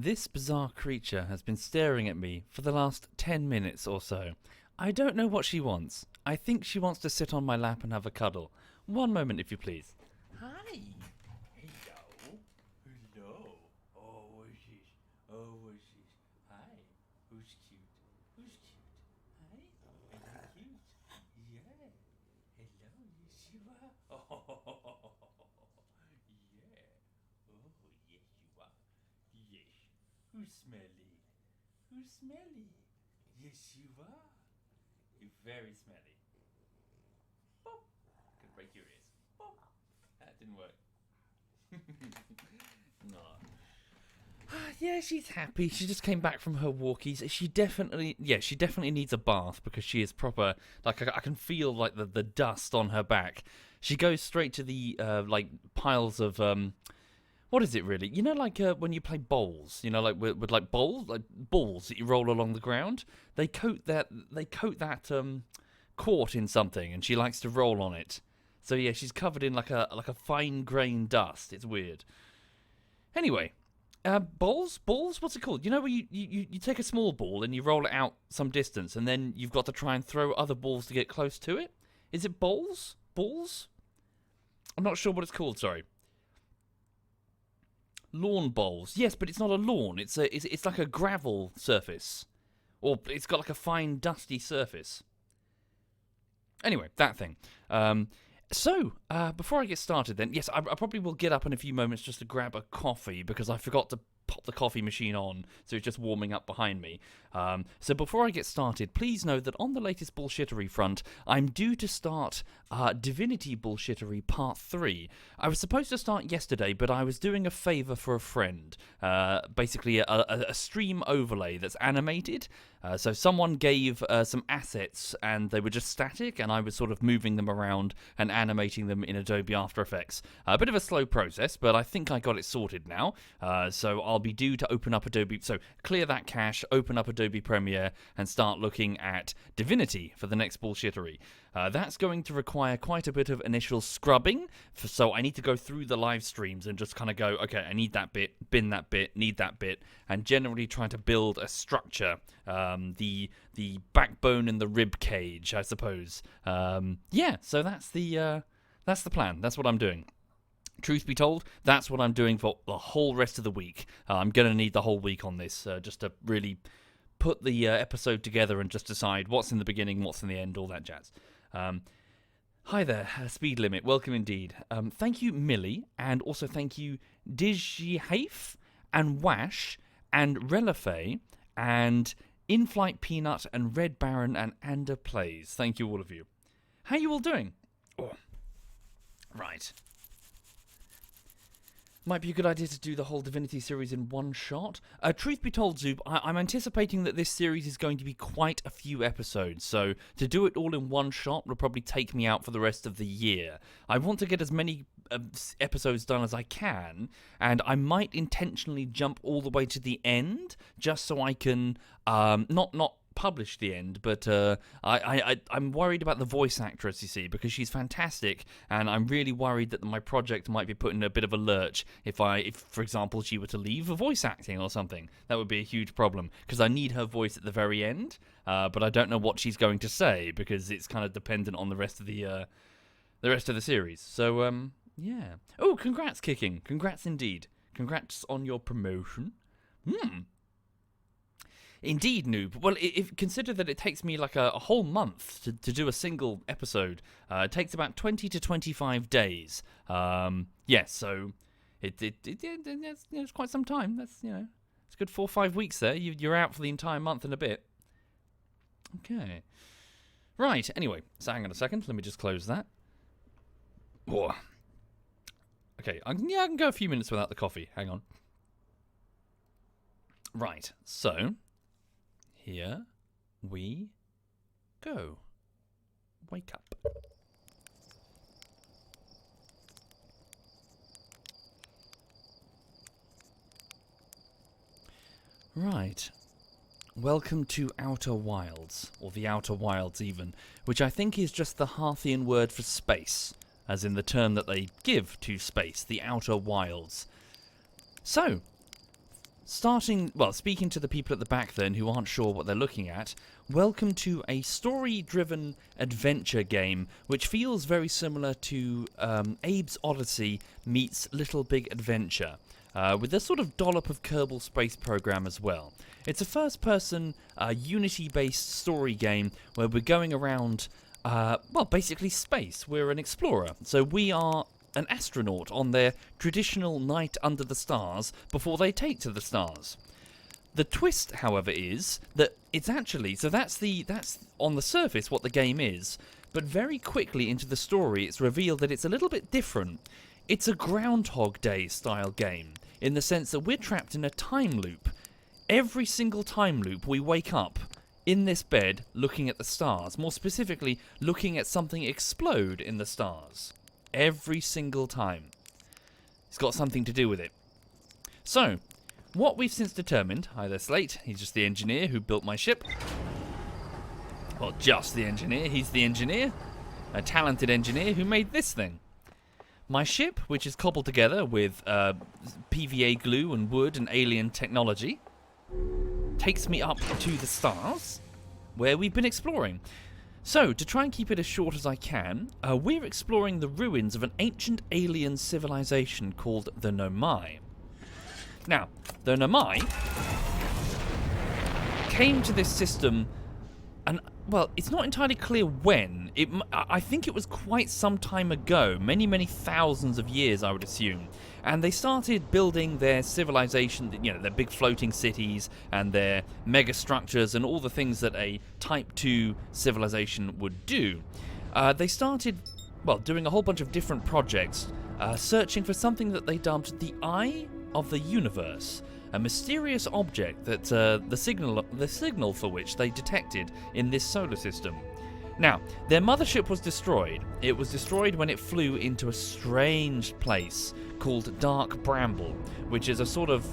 This bizarre creature has been staring at me for the last 10 minutes or so. I don't know what she wants. I think she wants to sit on my lap and have a cuddle. One moment, if you please. Hi. Hello. Hello. Oh, what's this? Oh, what's this? Hi. Who's cute? Who's cute? Hi. Are you cute? Yeah. Hello. Yes, you are. Oh, yeah. Oh, yes, you are. Yes. Who's smelly? Who's smelly? Yes, you are. You're very smelly. Boop. Could break your ears. Boop. That didn't work. No. Yeah, she's happy. She just came back from her walkies. She definitely needs a bath because she is proper. Like I can feel like the dust on her back. She goes straight to the like piles of what is it really? You know, like when you play bowls. You know, like with like bowls, like balls that you roll along the ground. They coat that quart in something, and she likes to roll on it. So yeah, she's covered in like a fine grained dust. It's weird. Anyway, balls? What's it called? You know where you take a small ball and you roll it out some distance, and then you've got to try and throw other balls to get close to it? Is it balls? Balls? I'm not sure what it's called, sorry. Lawn bowls. Yes, but it's not a lawn. It's like a gravel surface. Or it's got like a fine dusty surface. Anyway, that thing. So, before I get started then, yes, I probably will get up in a few moments just to grab a coffee because I forgot to pop the coffee machine on, so it's just warming up behind me. So before I get started, please know that on the latest bullshittery front, I'm due to start Divinity Bullshittery Part 3. I was supposed to start yesterday, but I was doing a favour for a friend. Basically, a stream overlay that's animated. So someone gave some assets, and they were just static, and I was sort of moving them around and animating them in Adobe After Effects. A bit of a slow process, but I think I got it sorted now. So I'll be due to open up Adobe. So clear that cache, open up Adobe Premiere, and start looking at Divinity for the next bullshittery. That's going to require quite a bit of initial scrubbing, so I need to go through the live streams and just kind of go, okay, I need that bit, bin that bit, need that bit, and generally try to build a structure, the backbone and the rib cage, I suppose. Yeah, so that's the plan. That's what I'm doing. Truth be told, that's what I'm doing for the whole rest of the week. I'm going to need the whole week on this just to really put the episode together and just decide what's in the beginning, what's in the end, all that jazz. Hi there, Speed Limit, welcome indeed. Thank you, Millie, and also thank you, Digihafe, and Wash, and Relafay, and In-Flight Peanut, and Red Baron, and Ander Plays. Thank you, all of you. How are you all doing? Oh, right. Might be a good idea to do the whole Divinity series in one shot. Truth be told, Zoob, I'm anticipating that this series is going to be quite a few episodes, so to do it all in one shot will probably take me out for the rest of the year. I want to get as many episodes done as I can, and I might intentionally jump all the way to the end, just so I can not publish the end, but I'm worried about the voice actress, you see, because she's fantastic, and I'm really worried that my project might be put in a bit of a lurch if for example, she were to leave for voice acting or something. That would be a huge problem, because I need her voice at the very end, but I don't know what she's going to say, because it's kind of dependent on the rest of the series. So, yeah. Oh, congrats, Kicking. Congrats indeed. Congrats on your promotion. Indeed, Noob. Well, if consider that it takes me like a whole month to do a single episode. It takes about 20 to 25 days. So it's quite some time. That's it's a good 4 or 5 weeks there. You're out for the entire month and a bit. Okay. Right. Anyway, so hang on a second. Let me just close that. Whoa. Okay. I can go a few minutes without the coffee. Hang on. Right. So. Here we go. Wake up. Right. Welcome to Outer Wilds, or the Outer Wilds even, which I think is just the Harthian word for space, as in the term that they give to space, the Outer Wilds. So, speaking to the people at the back then who aren't sure what they're looking at, welcome to a story-driven adventure game which feels very similar to Abe's Odyssey meets Little Big Adventure, with a sort of dollop of Kerbal Space Program as well. It's a first-person, Unity-based story game where we're going around, basically space. We're an explorer, so we are an astronaut on their traditional night under the stars before they take to the stars. The twist, however, is that it's actually, so that's on the surface what the game is, but very quickly into the story it's revealed that it's a little bit different. It's a Groundhog Day style game, in the sense that we're trapped in a time loop. Every single time loop we wake up in this bed looking at the stars, more specifically looking at something explode in the stars. Every single time. It's got something to do with it. So, what we've since determined, hi there Slate, he's just the engineer who built my ship. Well, just the engineer, he's the engineer. A talented engineer who made this thing. My ship, which is cobbled together with PVA glue and wood and alien technology, takes me up to the stars, where we've been exploring. So, to try and keep it as short as I can, we're exploring the ruins of an ancient alien civilization called the Nomai. Now, the Nomai came to this system, and, well, it's not entirely clear when. I think it was quite some time ago, many, many thousands of years, I would assume. And they started building their civilization, their big floating cities and their mega structures and all the things that a Type 2 civilization would do. They started, doing a whole bunch of different projects, searching for something that they dubbed the Eye of the Universe, a mysterious object that the signal for which they detected in this solar system. Now, their mothership was destroyed. It was destroyed when it flew into a strange place called Dark Bramble, which is a sort of...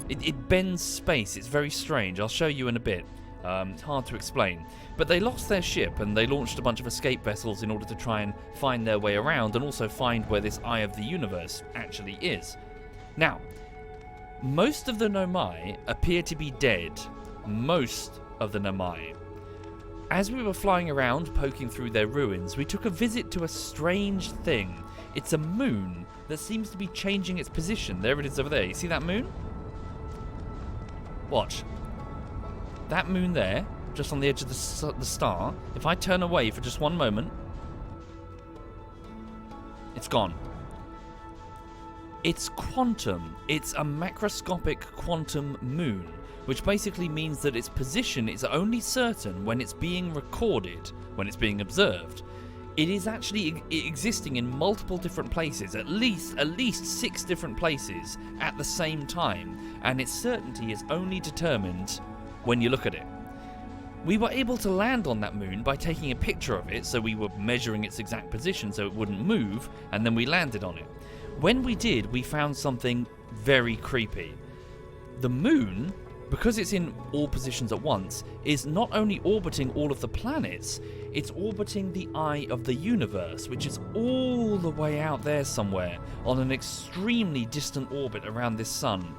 It bends space. It's very strange. I'll show you in a bit. It's hard to explain. But they lost their ship, and they launched a bunch of escape vessels in order to try and find their way around, and also find where this Eye of the Universe actually is. Now, most of the Nomai appear to be dead. Most of the Nomai. As we were flying around, poking through their ruins, we took a visit to a strange thing. It's a moon that seems to be changing its position. There it is over there. You see that moon? Watch. That moon there, just on the edge of the star, if I turn away for just one moment, it's gone. It's quantum. It's a macroscopic quantum moon, which basically means that its position is only certain when it's being recorded, when it's being observed. It is actually existing in multiple different places, at least 6 different places at the same time, and its certainty is only determined when you look at it. We were able to land on that moon by taking a picture of it, so we were measuring its exact position so it wouldn't move, and then we landed on it. When we did, we found something very creepy. The moon, because it's in all positions at once, is not only orbiting all of the planets, it's orbiting the Eye of the Universe, which is all the way out there somewhere, on an extremely distant orbit around this sun.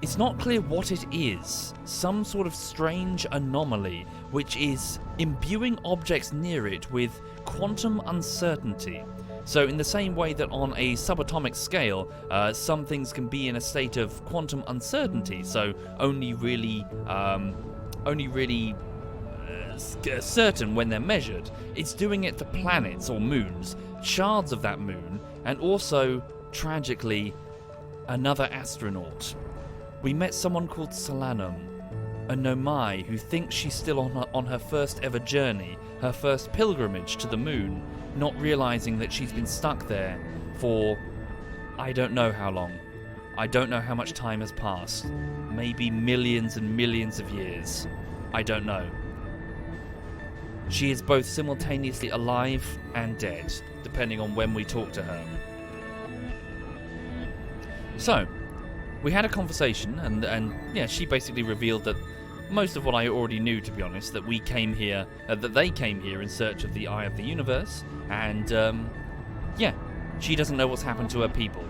It's not clear what it is, some sort of strange anomaly, which is imbuing objects near it with quantum uncertainty. So in the same way that on a subatomic scale, some things can be in a state of quantum uncertainty, so only really certain when they're measured, it's doing it to planets or moons, shards of that moon, and also, tragically, another astronaut. We met someone called Solanum, a Nomai who thinks she's still on her first ever journey, her first pilgrimage to the moon, not realizing that she's been stuck there for I don't know how long. I don't know how much time has passed. Maybe millions and millions of years. I don't know. She is both simultaneously alive and dead, depending on when we talk to her. So, we had a conversation, and yeah, she basically revealed that most of what I already knew, to be honest, that we came here, that they came here in search of the Eye of the Universe, and yeah, she doesn't know what's happened to her people.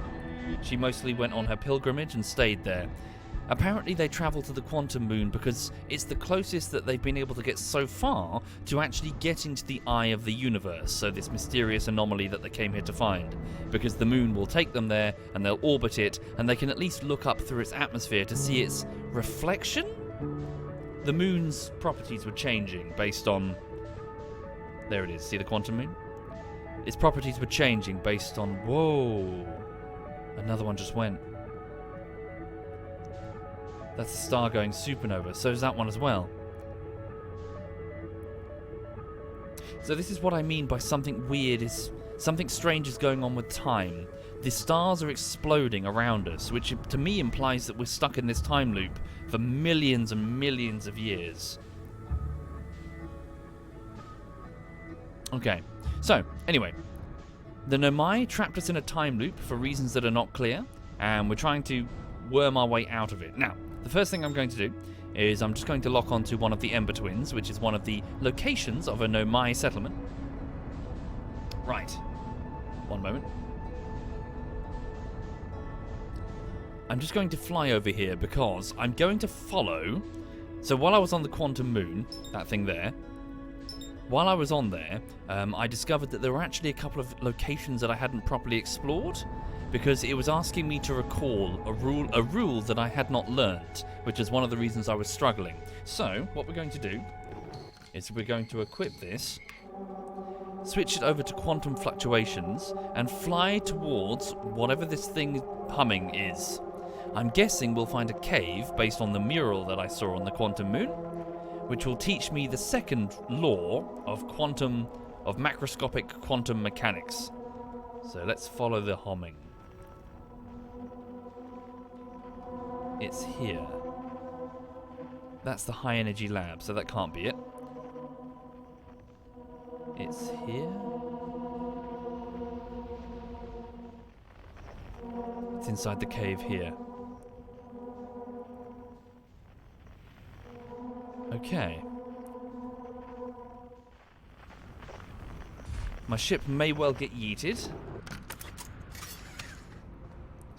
She mostly went on her pilgrimage and stayed there. Apparently they travelled to the quantum moon because it's the closest that they've been able to get so far to actually getting to the eye of the universe, so this mysterious anomaly that they came here to find. Because the moon will take them there, and they'll orbit it, and they can at least look up through its atmosphere to see its reflection? The moon's properties were changing based on... There it is, see the quantum moon? Its properties were changing based on... Whoa! Another one just went. That's a star going supernova. So is that one as well. So this is what I mean by something weird is... Something strange is going on with time. The stars are exploding around us, which to me implies that we're stuck in this time loop for millions and millions of years. Okay. So, anyway. The Nomai trapped us in a time loop for reasons that are not clear, and we're trying to worm our way out of it. Now, the first thing I'm going to do is I'm just going to lock onto one of the Ember Twins, which is one of the locations of a Nomai settlement. Right. One moment. I'm just going to fly over here because I'm going to follow... So while I was on the quantum moon, that thing there, while I was on there, I discovered that there were actually a couple of locations that I hadn't properly explored, because it was asking me to recall a rule that I had not learnt, which is one of the reasons I was struggling. So, what we're going to do is we're going to equip this, switch it over to quantum fluctuations, and fly towards whatever this thing humming is. I'm guessing we'll find a cave based on the mural that I saw on the quantum moon, which will teach me the second law of macroscopic quantum mechanics. So let's follow the humming. It's here. That's the high energy lab, so that can't be it. It's here. It's inside the cave here. Okay. My ship may well get yeeted.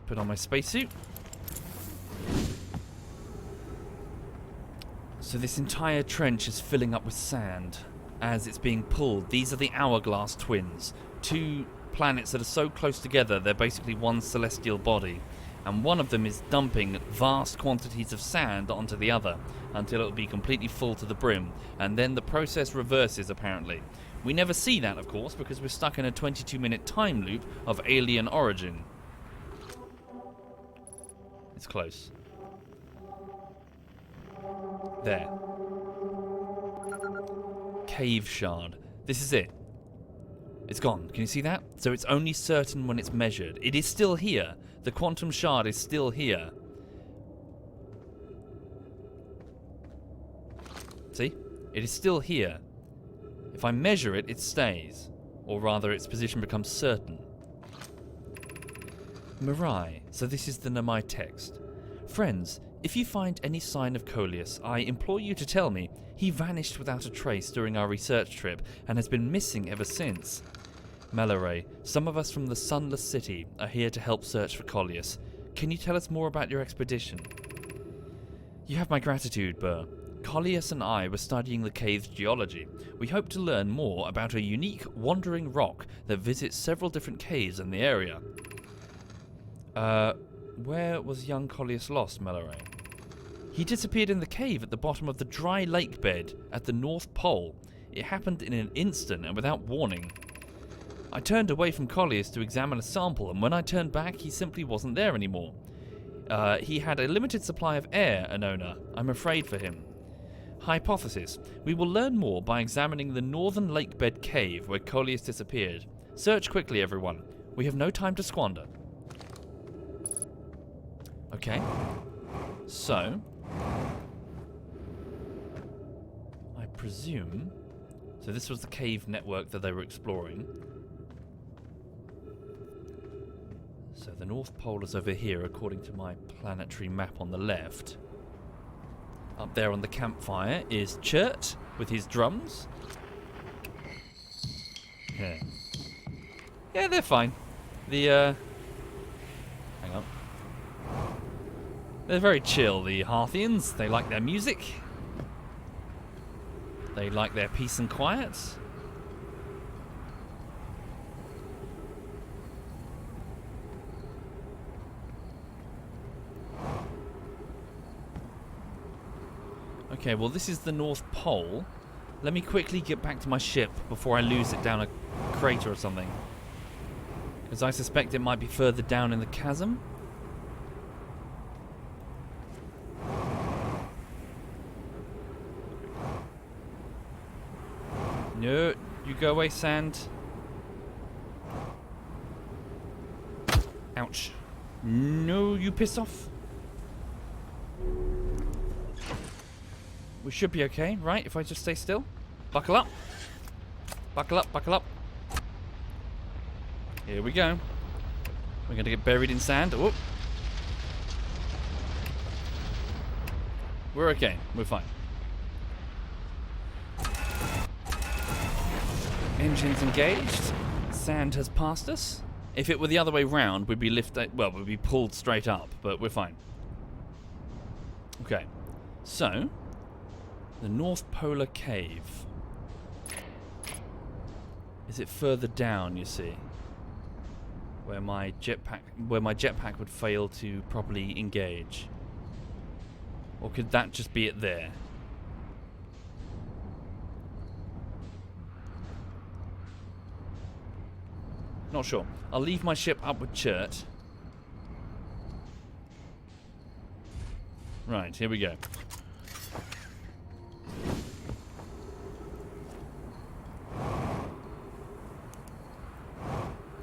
Put on my spacesuit. So this entire trench is filling up with sand as it's being pulled. These are the Hourglass Twins. Two planets that are so close together they're basically one celestial body. And one of them is dumping vast quantities of sand onto the other until it will be completely full to the brim. And then the process reverses, apparently. We never see that, of course, because we're stuck in a 22-minute time loop of alien origin. It's close. There. Cave shard. This is it. It's gone. Can you see that? So it's only certain when it's measured. It is still here. The quantum shard is still here. See? It is still here. If I measure it, it stays. Or rather, its position becomes certain. Mirai. So this is the Nomai text. Friends, if you find any sign of Coleus, I implore you to tell me. He vanished without a trace during our research trip and has been missing ever since. Malaray, some of us from the Sunless City are here to help search for Coleus. Can you tell us more about your expedition? You have my gratitude, Burr. Coleus and I were studying the cave's geology. We hope to learn more about a unique wandering rock that visits several different caves in the area. Where was young Coleus lost, Malaray? He disappeared in the cave at the bottom of the dry lake bed at the North Pole. It happened in an instant and without warning. I turned away from Coleus to examine a sample, and when I turned back, he simply wasn't there anymore. He had a limited supply of air, Anona. I'm afraid for him. Hypothesis. We will learn more by examining the northern lake bed cave where Coleus disappeared. Search quickly, everyone. We have no time to squander. Okay. So, I presume... So this was the cave network that they were exploring. So the North Pole is over here, according to my planetary map on the left. Up there on the campfire is Chert with his drums. Yeah, they're fine. They're very chill, the Harthians. They like their music. They like their peace and quiet. Okay, well this is the North Pole. Let me quickly get back to my ship before I lose it down a crater or something. Because I suspect it might be further down in the chasm. No, you go away, sand. Ouch. No, you piss off. We should be okay, right? If I just stay still. Buckle up. Buckle up, buckle up. Here we go. We're going to get buried in sand. Oh. We're okay. We're fine. Engines engaged. Sand has passed us. If it were the other way round, we'd be lifted. Well, we'd be pulled straight up, but we're fine. Okay. So, the North Polar Cave. Is it further down, you see? Where my jetpack would fail to properly engage? Or could that just be it there? Not sure. I'll leave my ship up with Chert. Right, here we go.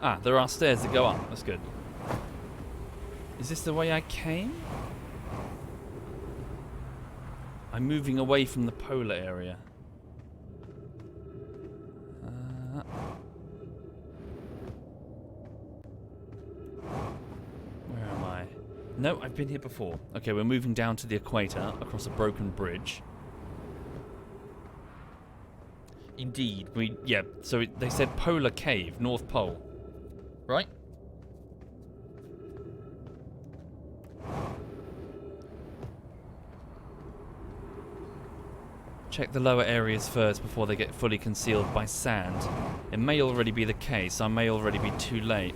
Ah, there are stairs that go up. That's good. Is this the way I came? I'm moving away from the polar area. Where am I? No, I've been here before. Okay, we're moving down to the equator across a broken bridge. Indeed, so they said polar cave, North Pole. Right? Check the lower areas first before they get fully concealed by sand. It may already be the case. I may already be too late.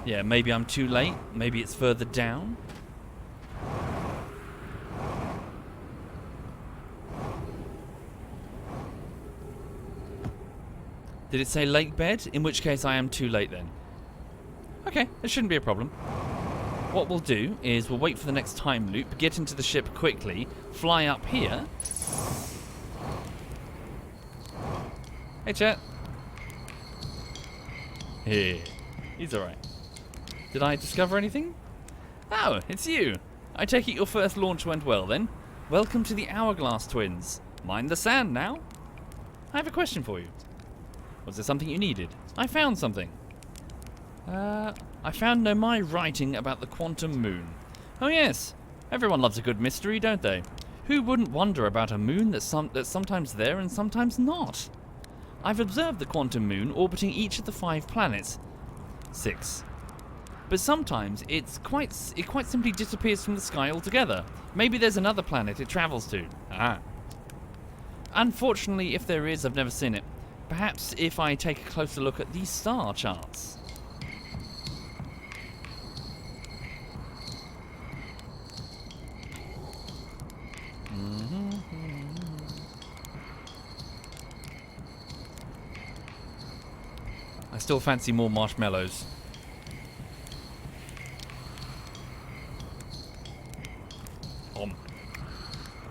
Yeah, maybe I'm too late. Maybe it's further down. Did it say lake bed? In which case I am too late then. Okay, it shouldn't be a problem. What we'll do is we'll wait for the next time loop, get into the ship quickly, fly up here. Hey, chat. Here. He's alright. Did I discover anything? Oh, it's you. I take it your first launch went well then. Welcome to the Hourglass Twins. Mind the sand now. I have a question for you. Was there something you needed? I found something. I found Nomai writing about the quantum moon. Oh yes, everyone loves a good mystery, don't they? Who wouldn't wonder about a moon that's sometimes there and sometimes not? I've observed the quantum moon orbiting each of the 5 planets. 6. But sometimes it quite simply disappears from the sky altogether. Maybe there's another planet it travels to. Ah. Unfortunately, if there is, I've never seen it. Perhaps if I take a closer look at these star charts. I still fancy more marshmallows.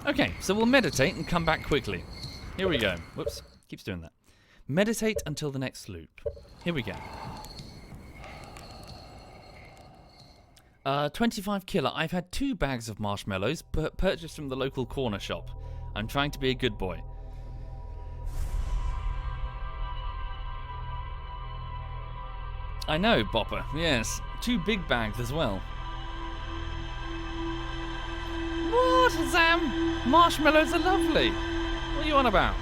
Okay, so we'll meditate and come back quickly. Here we go. Whoops, keeps doing that. Meditate until the next loop. Here we go. 25 killer. I've had 2 bags of marshmallows purchased from the local corner shop. I'm trying to be a good boy. I know, Bopper. Yes. 2 big bags as well. What, Sam? Marshmallows are lovely. What are you on about?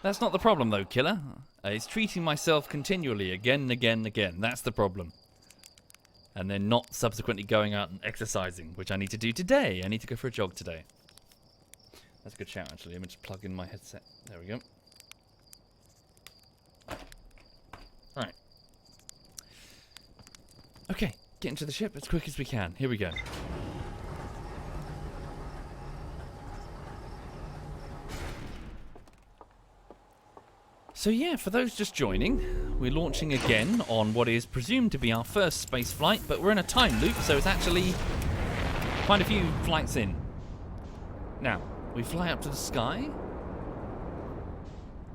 That's not the problem, though, killer. It's treating myself continually, again and again and again. That's the problem. And then not subsequently going out and exercising, which I need to do today. I need to go for a jog today. That's a good shout, actually. Let me just plug in my headset. There we go. Right. Okay, get into the ship as quick as we can. Here we go. So yeah, for those just joining, we're launching again on what is presumed to be our first space flight, but we're in a time loop, so it's actually quite a few flights in. Now, we fly up to the sky,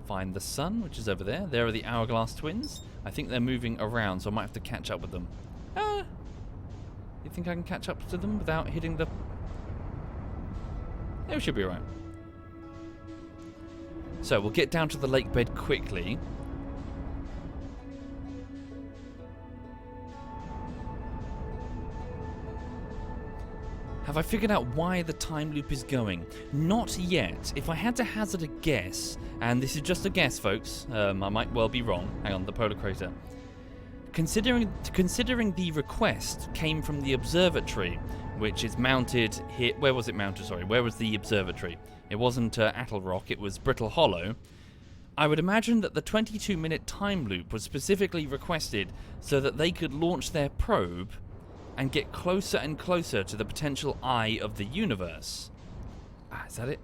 find the sun, which is over there. There are the Hourglass Twins. I think they're moving around, so I might have to catch up with them. You think I can catch up to them without hitting the... Yeah, we should be alright. So, we'll get down to the lake bed quickly. Have I figured out why the time loop is going? Not yet. If I had to hazard a guess, and this is just a guess, folks, I might well be wrong. Hang on, the polar crater. Considering the request came from the observatory, which is mounted here. Where was it mounted? Sorry, where was the observatory? It wasn't Attlerock, it was Brittle Hollow. I would imagine that the 22-minute time loop was specifically requested so that they could launch their probe and get closer and closer to the potential eye of the universe. Ah, is that it?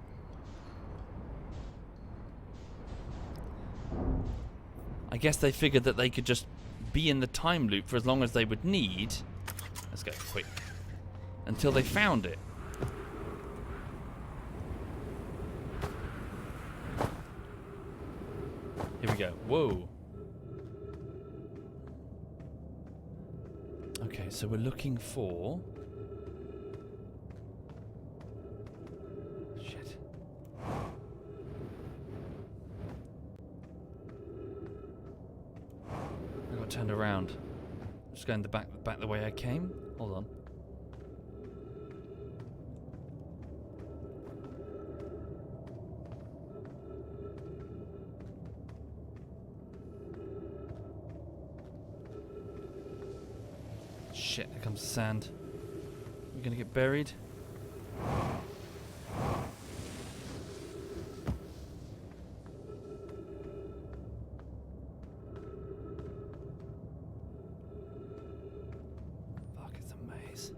I guess they figured that they could just be in the time loop for as long as they would need. Let's go quick. Until they found it. Here we go. Whoa. Okay, so we're looking for... Shit. I got turned around. Just going back the way I came. Hold on. Shit, there comes the sand. We're gonna get buried. Fuck, it's a maze.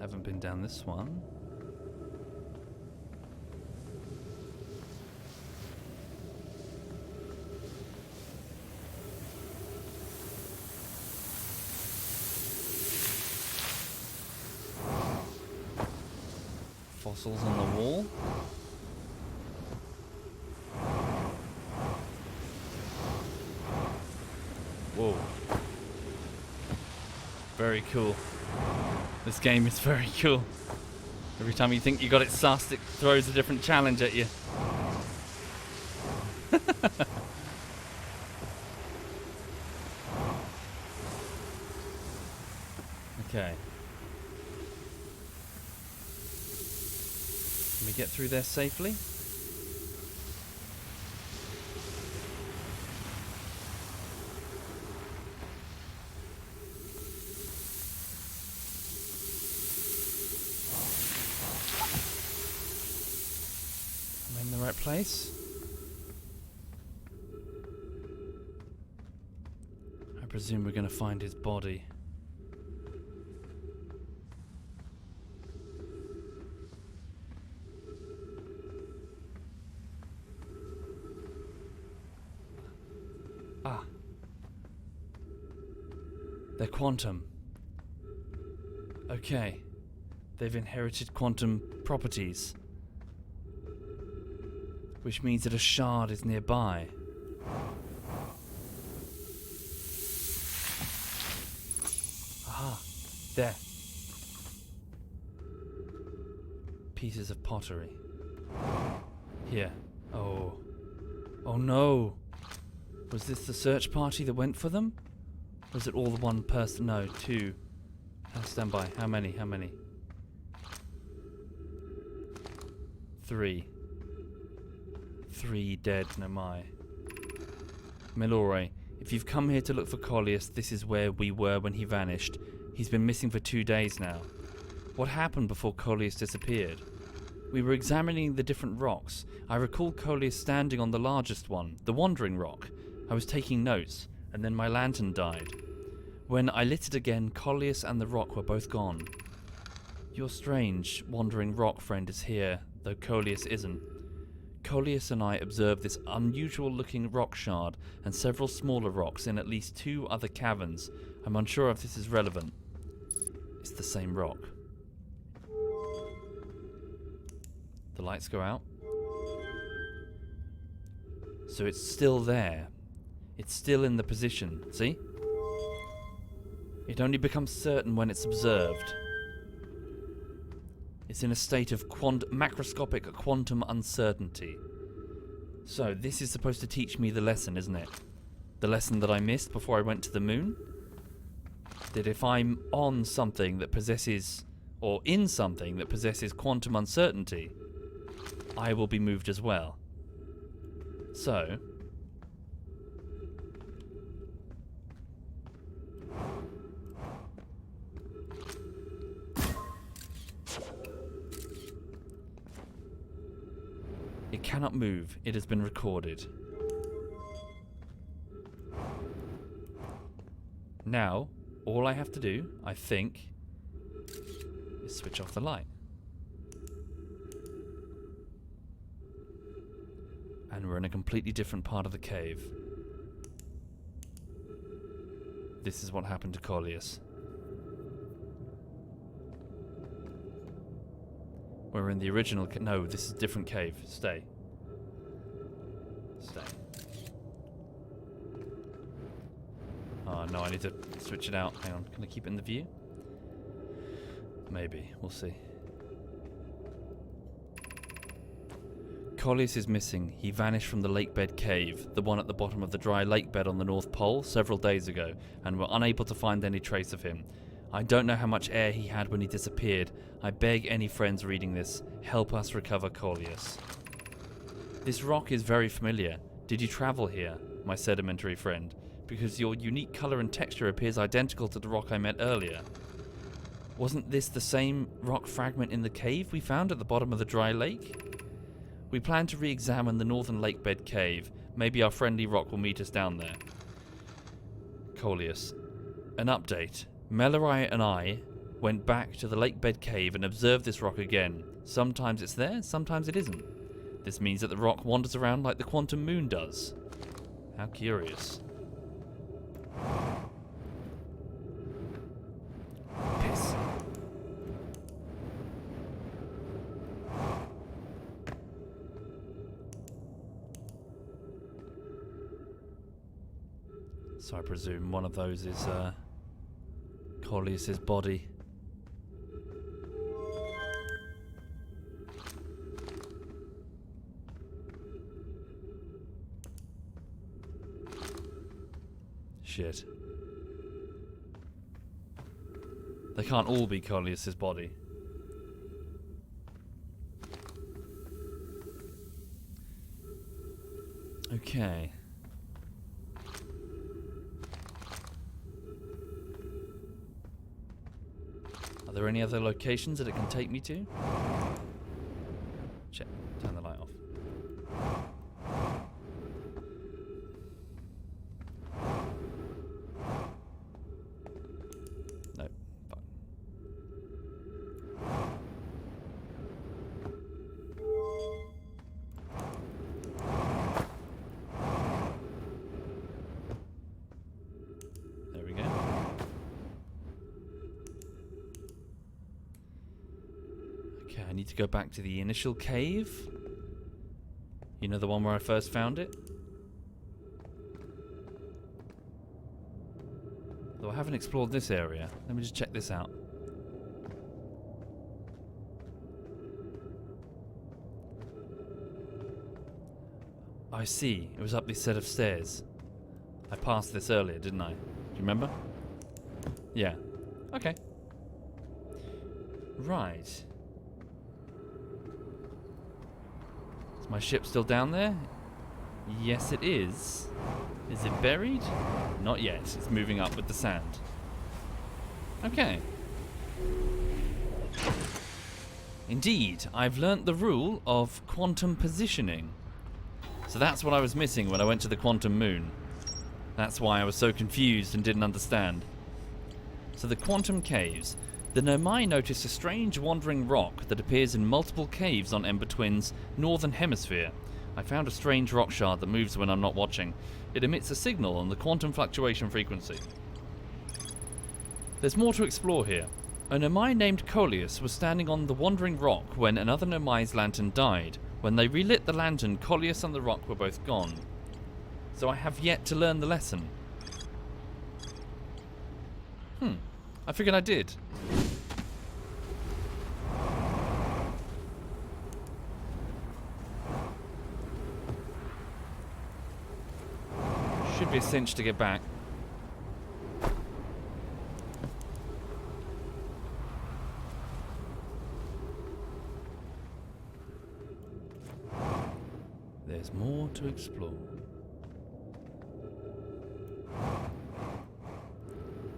Haven't been down this one. Fossils on the wall. Whoa. Very cool. This game is very cool. Every time you think you got it sussed, it throws a different challenge at you. Okay. Can we get through there safely? Place. I presume we're going to find his body. Ah. They're quantum. Okay. They've inherited quantum properties. Which means that a shard is nearby. Aha, there. pieces of pottery. Here. Oh. Oh no! Was this the search party that went for them? Was it all the one person? No, two. Stand by. How many? How many? 3. 3 dead Nomai. Milore, if you've come here to look for Collius, this is where we were when he vanished. He's been missing for 2 days now. What happened before Collius disappeared? We were examining the different rocks. I recall Collius standing on the largest one, the Wandering Rock. I was taking notes, and then my lantern died. When I lit it again, Collius and the rock were both gone. Your strange, Wandering Rock friend is here, though Collius isn't. Collius and I observed this unusual-looking rock shard and several smaller rocks in at least 2 other caverns. I'm unsure if this is relevant. It's the same rock. The lights go out. So it's still there. It's still in the position, see? It only becomes certain when it's observed. It's in a state of macroscopic quantum uncertainty. So this is supposed to teach me the lesson, isn't it? The lesson that I missed before I went to the moon? That if I'm on something that possesses, or in something that possesses quantum uncertainty, I will be moved as well. So... it cannot move. It has been recorded. Now, all I have to do, I think, is switch off the light. And we're in a completely different part of the cave. This is what happened to Collius. We're in the original no, this is a different cave. Stay. Stay. Oh no, I need to switch it out. Hang on, can I keep it in the view? Maybe, we'll see. Collius is missing. He vanished from the lake bed cave, the one at the bottom of the dry lake bed on the North Pole, several days ago, and we're unable to find any trace of him. I don't know how much air he had when he disappeared. I beg any friends reading this, help us recover Collius. This rock is very familiar. Did you travel here, my sedimentary friend? Because your unique colour and texture appears identical to the rock I met earlier. Wasn't this the same rock fragment in the cave we found at the bottom of the dry lake? We plan to re-examine the northern lake bed cave. Maybe our friendly rock will meet us down there. Collius. An update. Mellorai and I went back to the lake bed cave and observed this rock again. Sometimes it's there, sometimes it isn't. This means that the rock wanders around like the quantum moon does. How curious. Piss. So I presume one of those is Collius's body. Shit. They can't all be Collius's body. Okay. Are there any other locations that it can take me to? Check. Turn the light off. No. Fine. There we go. Okay, I need to go back to the initial cave. You know, the one where I first found it? Though I haven't explored this area. Let me just check this out. I see. It was up this set of stairs. I passed this earlier, didn't I? Do you remember? Yeah. Okay. Right. Is my ship still down there? Yes, it is. Is it buried? Not yet. It's moving up with the sand. Okay. Indeed, I've learnt the rule of quantum positioning. So that's what I was missing when I went to the quantum moon. That's why I was so confused and didn't understand. So the quantum caves. The Nomai noticed a strange wandering rock that appears in multiple caves on Ember Twin's northern hemisphere. I found a strange rock shard that moves when I'm not watching. It emits a signal on the quantum fluctuation frequency. There's more to explore here. A Nomai named Coleus was standing on the wandering rock when another Nomai's lantern died. When they relit the lantern, Coleus and the rock were both gone. So I have yet to learn the lesson. I figured I did. Should be a cinch to get back. There's more to explore.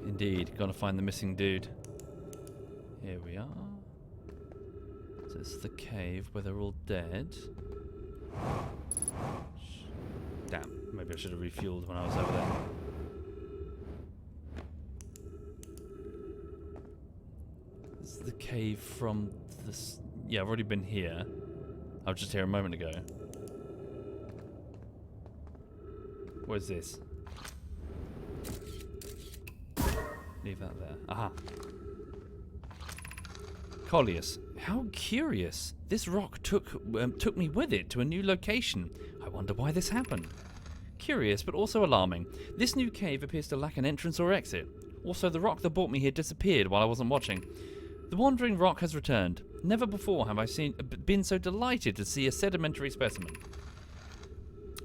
Indeed, gotta find the missing dude. Here we are. So this is the cave where they're all dead. Damn, maybe I should have refueled when I was over there. This is the cave from this. Yeah, I've already been here. I was just here a moment ago. What is this? Leave that there. Aha. Coleus. How curious. This rock took me with it to a new location. I wonder why this happened. Curious, but also alarming. This new cave appears to lack an entrance or exit. Also, the rock that brought me here disappeared while I wasn't watching. The wandering rock has returned. Never before have I been so delighted to see a sedimentary specimen.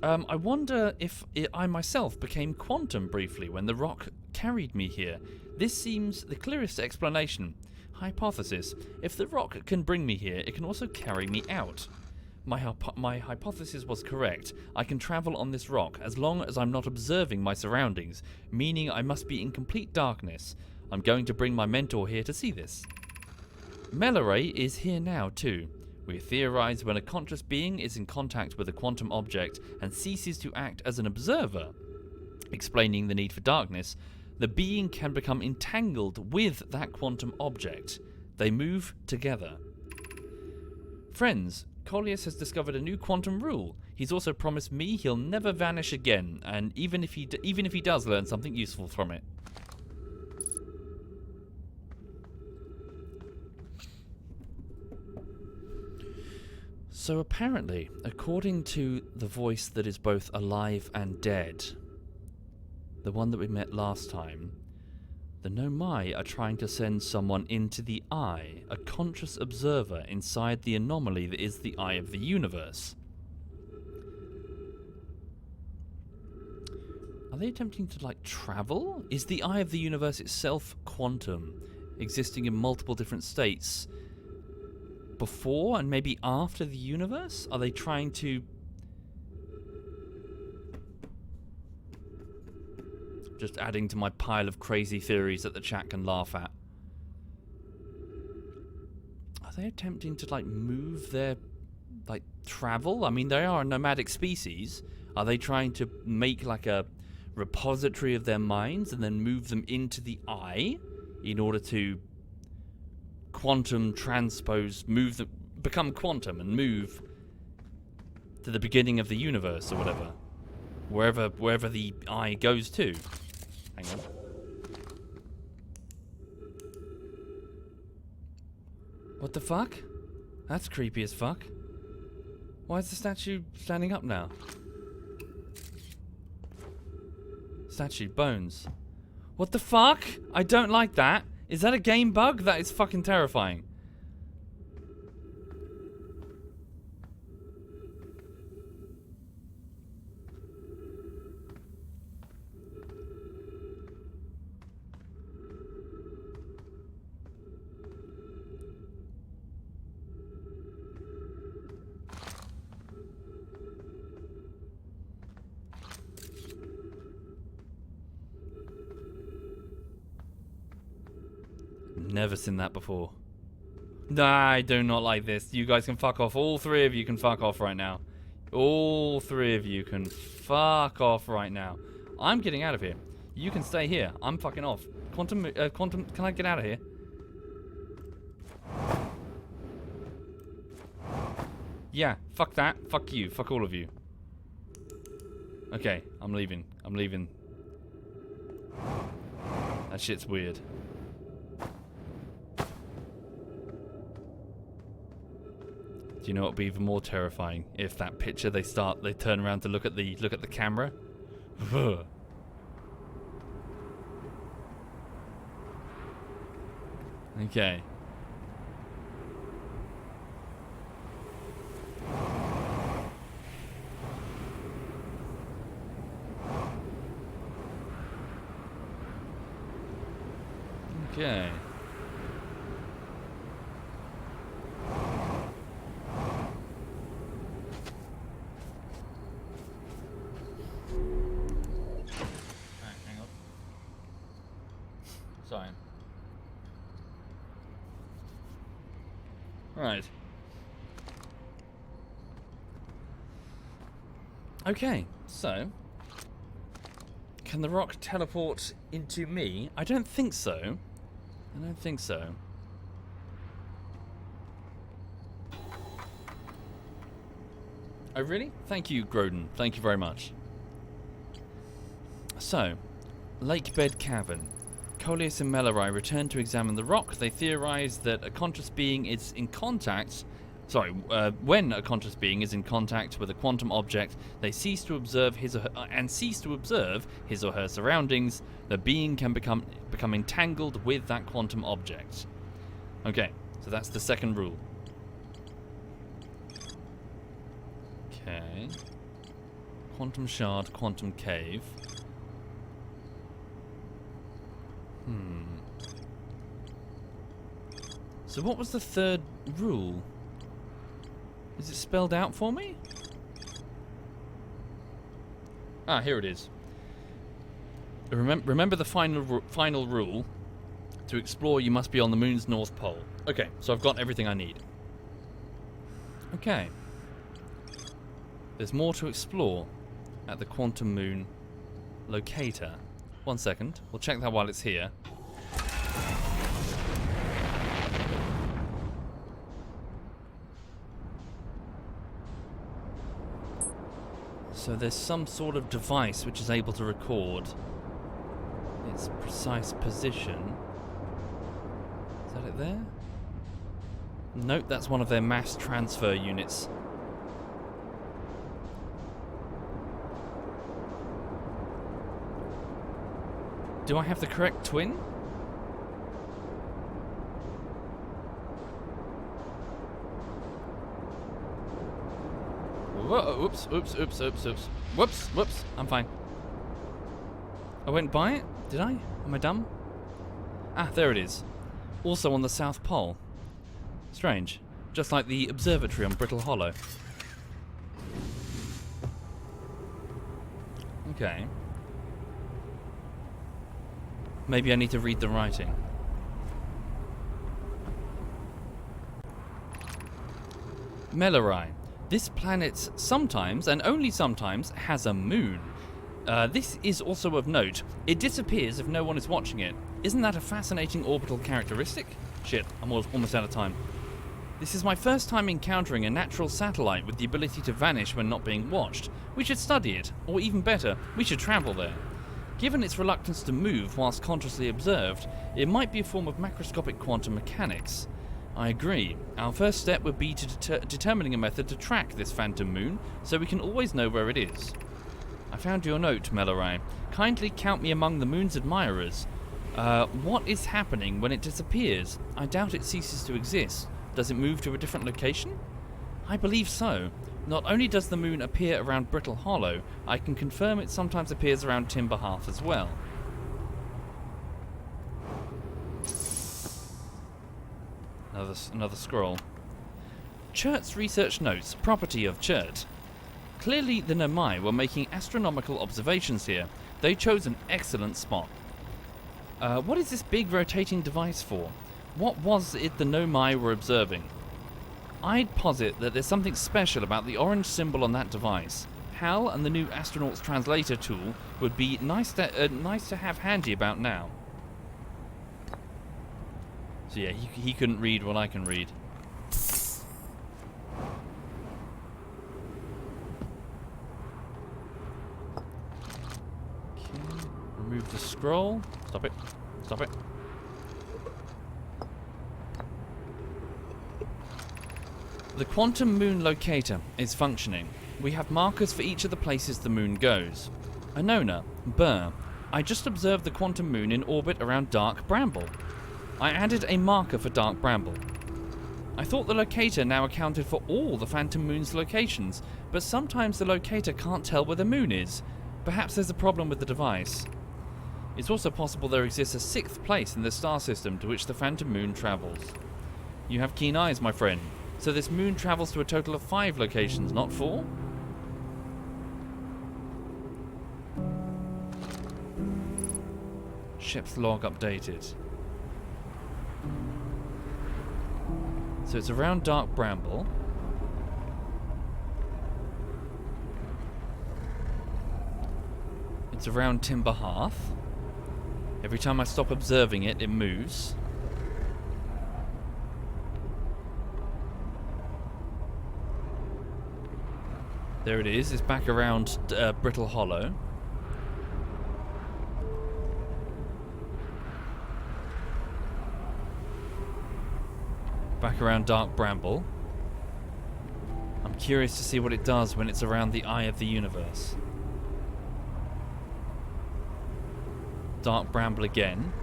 I wonder if I myself became quantum briefly when the rock carried me here. This seems the clearest explanation. Hypothesis. If the rock can bring me here, it can also carry me out. My hypothesis was correct. I can travel on this rock as long as I'm not observing my surroundings, meaning I must be in complete darkness. I'm going to bring my mentor here to see this. Meleray is here now too. We theorize when a conscious being is in contact with a quantum object and ceases to act as an observer, explaining the need for darkness, the being can become entangled with that quantum object. They move together. Friends, Coleus has discovered a new quantum rule. He's also promised me he'll never vanish again, and even if he does learn something useful from it. So apparently, according to the voice that is both alive and dead, the one that we met last time, the Nomai are trying to send someone into the Eye, a conscious observer inside the anomaly that is the Eye of the Universe. Are they attempting to, travel? Is the Eye of the Universe itself quantum, existing in multiple different states? Before and maybe after the universe? Are they trying to... Just adding to my pile of crazy theories that the chat can laugh at. Are they attempting to, move their... travel? I mean, they are a nomadic species. Are they trying to make, a repository of their minds and then move them into the Eye in order to... quantum transpose, become quantum and move to the beginning of the universe or whatever, wherever the Eye goes to. Hang on. What the fuck? That's creepy as fuck. Why is the statue standing up now? Statue, bones. What the fuck? I don't like that. Is that a game bug? That is fucking terrifying. Never seen that before. Nah, I do not like this. You guys can fuck off. All three of you can fuck off right now. All three of you can fuck off right now. I'm getting out of here. You can stay here. I'm fucking off. Quantum, can I get out of here? Yeah, fuck that. Fuck you. Fuck all of you. Okay, I'm leaving. I'm leaving. That shit's weird. Do you know what would be even more terrifying? If that picture they turn around to look at the camera. Okay. Okay. Hang on. Sorry. Right. Okay, so can the rock teleport into me? I don't think so. I don't think so. Oh, really? Thank you, Grodin. Thank you very much. So, Lake Bed Cavern. Coleus and Mellorai return to examine the rock. They theorize that a conscious being is in contact... when a conscious being is in contact with a quantum object, they cease to observe his or her surroundings. The being can become entangled with that quantum object. Okay, so that's the second rule. Okay. Quantum shard, quantum cave. So what was the third rule? Is it spelled out for me? Ah, here it is. Remember the final rule. To explore, you must be on the moon's north pole. Okay, so I've got everything I need. Okay. There's more to explore at the quantum moon locator. 1 second. We'll check that while it's here. So there's some sort of device which is able to record its precise position. Is that it there? Nope, that's one of their mass transfer units. Do I have the correct twin? Whoa, oops, whoops, I'm fine. I went by it? Did I? Am I dumb? Ah, there it is. Also on the South Pole. Strange. Just like the observatory on Brittle Hollow. Okay. Maybe I need to read the writing. Mellorai. This planet sometimes, and only sometimes, has a moon. This is also of note. It disappears if no one is watching it. Isn't that a fascinating orbital characteristic? Shit, I'm almost out of time. This is my first time encountering a natural satellite with the ability to vanish when not being watched. We should study it, or even better, we should travel there. Given its reluctance to move whilst consciously observed, it might be a form of macroscopic quantum mechanics. I agree. Our first step would be to determining a method to track this phantom moon, so we can always know where it is. I found your note, Mellorai. Kindly count me among the moon's admirers. What is happening when it disappears? I doubt it ceases to exist. Does it move to a different location? I believe so. Not only does the moon appear around Brittle Hollow, I can confirm it sometimes appears around Timber Hearth as well. Another scroll. Chert's research notes, property of Chert. Clearly the Nomai were making astronomical observations here. They chose an excellent spot. What is this big rotating device for? What was it the Nomai were observing? I'd posit that there's something special about the orange symbol on that device. HAL and the new astronaut's translator tool would be nice to have handy about now. So yeah, he couldn't read what I can read. Okay, remove the scroll. Stop it. Stop it. The quantum moon locator is functioning. We have markers for each of the places the moon goes. Anona, Burr. I just observed the quantum moon in orbit around Dark Bramble. I added a marker for Dark Bramble. I thought the locator now accounted for all the Phantom Moon's locations, but sometimes the locator can't tell where the moon is. Perhaps there's a problem with the device. It's also possible there exists a sixth place in the star system to which the Phantom Moon travels. You have keen eyes, my friend. So this moon travels to a total of 5 locations, not 4? Ship's log updated. So it's around Dark Bramble. It's around Timber Hearth. Every time I stop observing it, it moves. There it is. It's back around Brittle Hollow. Back around Dark Bramble. I'm curious to see what it does when it's around the eye of the universe. Dark Bramble again.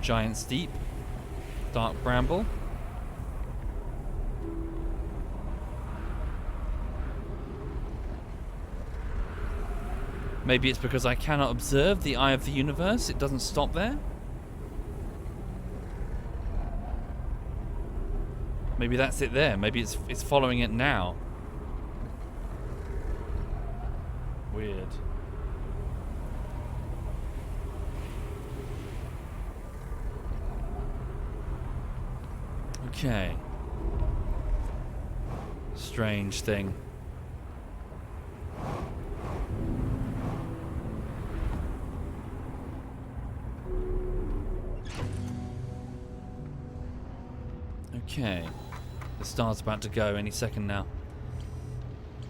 Giant Steep. Dark Bramble. Maybe it's because I cannot observe the eye of the universe, it doesn't stop there? Maybe that's it there. Maybe it's following it now. Weird. Okay. Strange thing. Okay. The star's about to go any second now.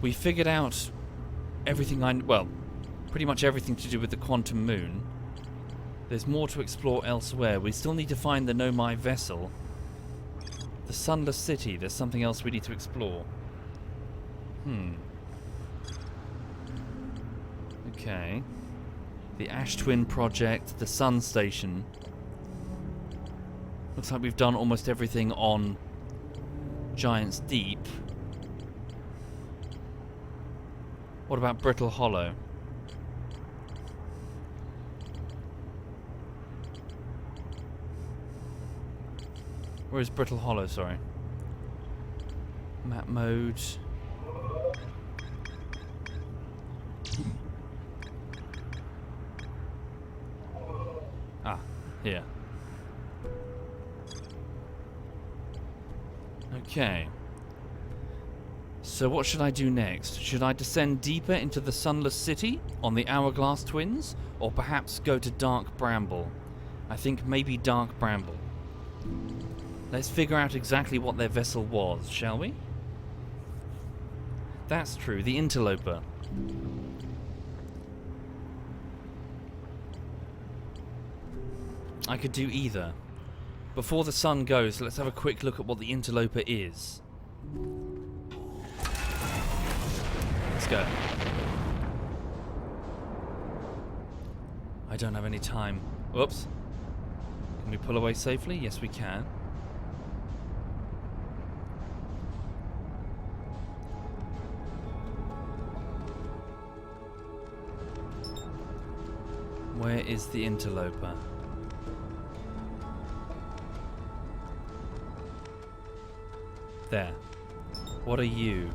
We figured out everything well, pretty much everything to do with the quantum moon. There's more to explore elsewhere. We still need to find the Nomai vessel. The Sunless City, there's something else we need to explore. Okay. The Ash Twin Project, the Sun Station. Looks like we've done almost everything on Giant's Deep. What about Brittle Hollow? Where is Brittle Hollow, sorry? Map mode. Ah, here. Okay. So what should I do next? Should I descend deeper into the Sunless City on the Hourglass Twins? Or perhaps go to Dark Bramble? I think maybe Dark Bramble. Let's figure out exactly what their vessel was, shall we? That's true, the Interloper. I could do either. Before the sun goes, let's have a quick look at what the Interloper is. Let's go. I don't have any time. Whoops. Can we pull away safely? Yes, we can. Where is the Interloper? There. What are you?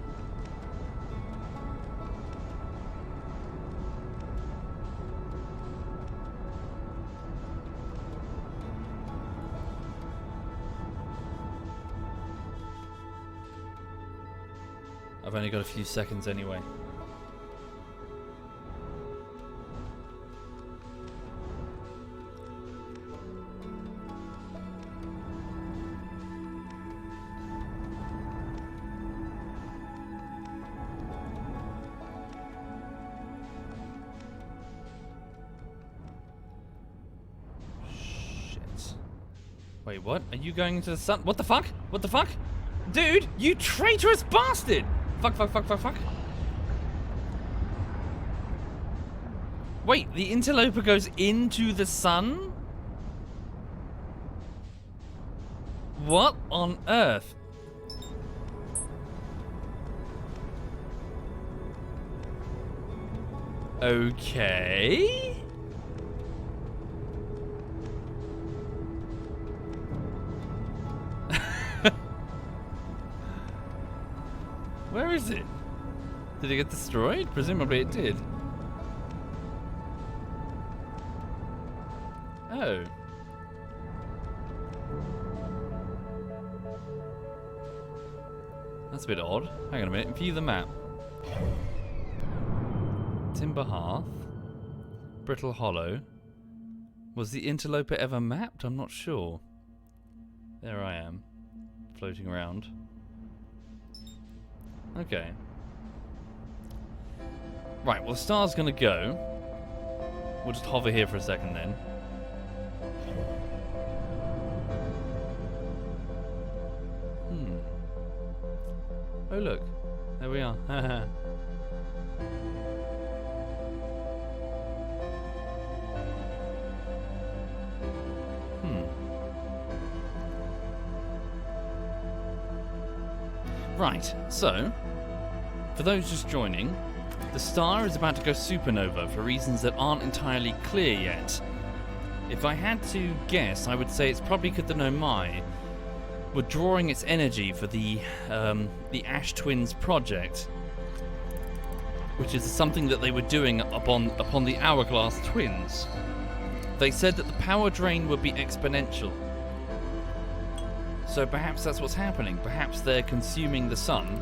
I've only got a few seconds anyway. Shit. Wait, what? Are you going into the sun? What the fuck? What the fuck? Dude, you traitorous bastard! Fuck, fuck, fuck, fuck, fuck. Wait, the interloper goes into the sun? What on earth? Okay. Where is it? Did it get destroyed? Presumably it did. Oh. That's a bit odd. Hang on a minute. View the map. Timber Hearth. Brittle Hollow. Was the interloper ever mapped? I'm not sure. There I am. Floating around. Okay. Right, well the star's gonna go. We'll just hover here for a second then. Oh look, there we are. Right, so, for those just joining, the star is about to go supernova for reasons that aren't entirely clear yet. If I had to guess, I would say it's probably because the Nomai were drawing its energy for the Ash Twins project, which is something that they were doing upon the Hourglass Twins. They said that the power drain would be exponential. So perhaps that's what's happening. Perhaps they're consuming the sun,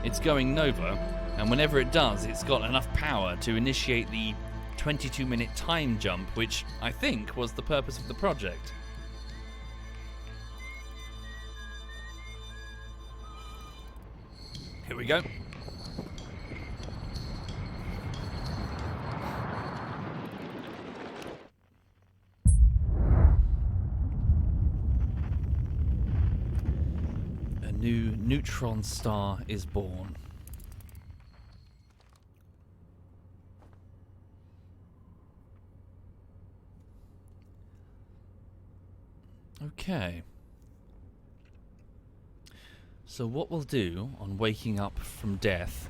it's going nova, and whenever it does, it's got enough power to initiate the 22-minute time jump, which I think was the purpose of the project. Here we go. A new neutron star is born. Okay. So what we'll do on waking up from death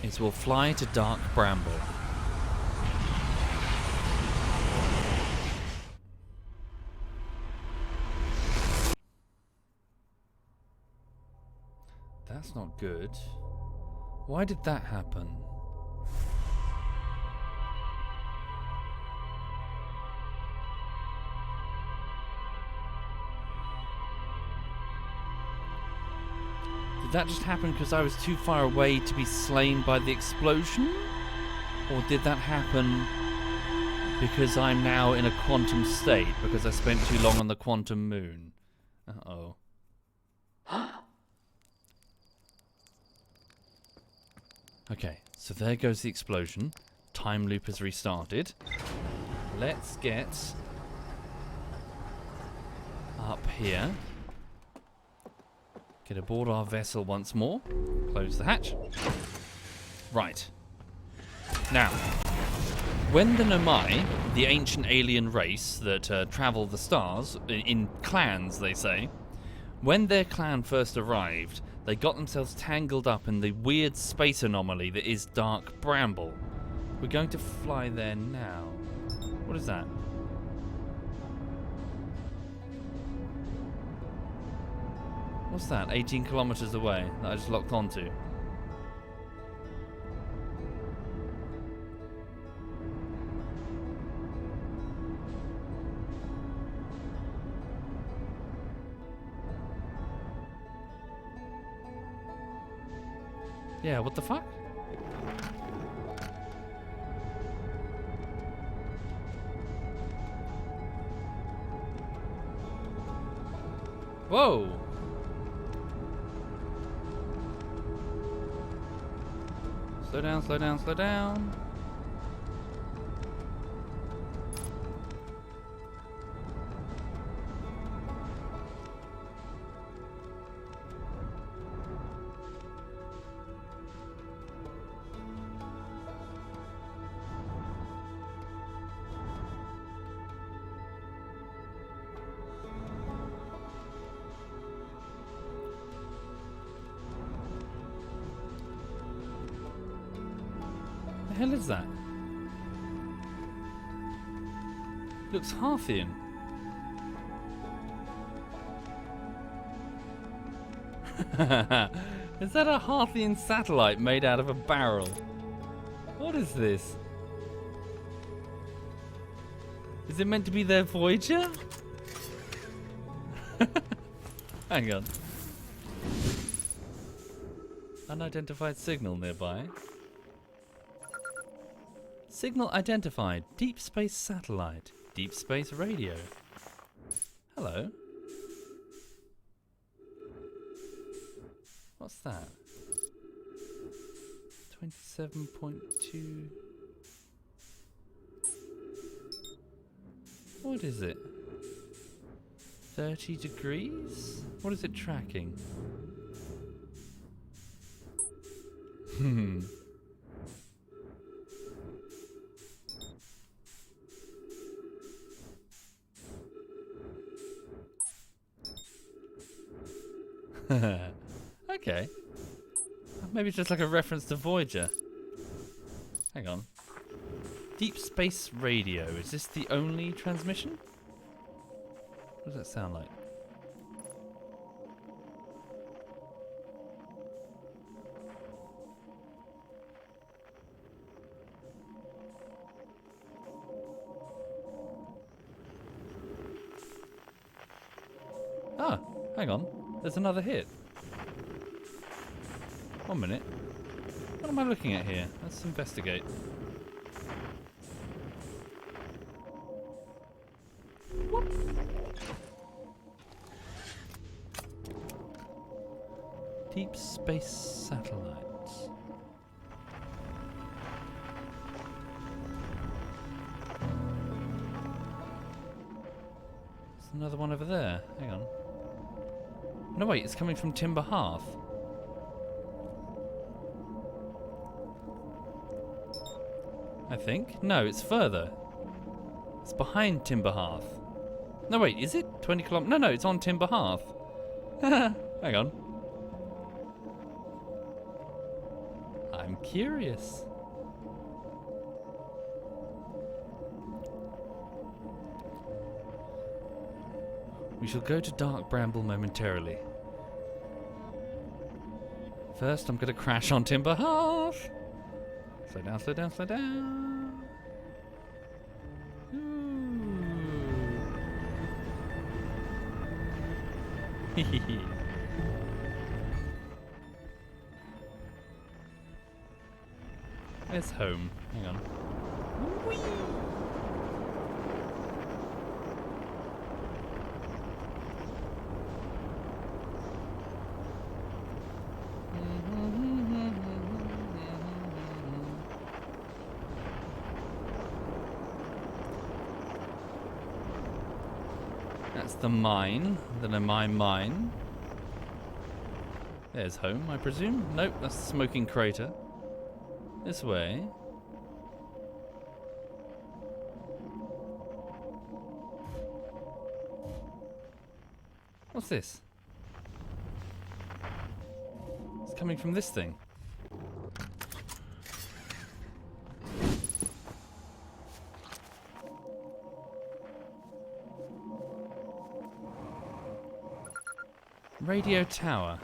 is we'll fly to Dark Bramble. That's not good. Why did that happen? Did that just happen because I was too far away to be slain by the explosion? Or did that happen because I'm now in a quantum state because I spent too long on the quantum moon? Uh-oh. Okay, so there goes the explosion. Time loop has restarted. Let's get up here. Get aboard our vessel once more. Close the hatch. Right. Now, when the Nomai, the ancient alien race that travel the stars, in clans they say, when their clan first arrived, they got themselves tangled up in the weird space anomaly that is Dark Bramble. We're going to fly there now. What is that? What's that? 18 kilometers away that I just locked onto. Yeah, what the fuck? Whoa! Slow down, slow down, slow down. The hell is that? Looks Harthian. Is that a Harthian satellite made out of a barrel? What is this? Is it meant to be their Voyager? Hang on. Unidentified signal nearby. Signal identified. Deep space satellite. Deep space radio. Hello. What's that? 27.2. What is it? 30 degrees? What is it tracking? Okay. Maybe it's just like a reference to Voyager. Hang on. Deep space radio. Is this the only transmission? What does that sound like? Ah, hang on. There's another hit. 1 minute. What am I looking at here? Let's investigate. What? Deep space satellites. There's another one over there. Hang on. No, wait, it's coming from Timber Hearth. I think. No, it's further. It's behind Timber Hearth. No, wait, is it 20 kilometers? No, it's on Timber Hearth. Hang on. I'm curious. We shall go to Dark Bramble momentarily. First, I'm going to crash on Timber Hearth. Slow down, slow down, slow down. There's home. Hang on. Whee! That's the mine, the Nomai mine. There's home, I presume. Nope, that's the smoking crater. This way. What's this? It's coming from this thing. Radio tower.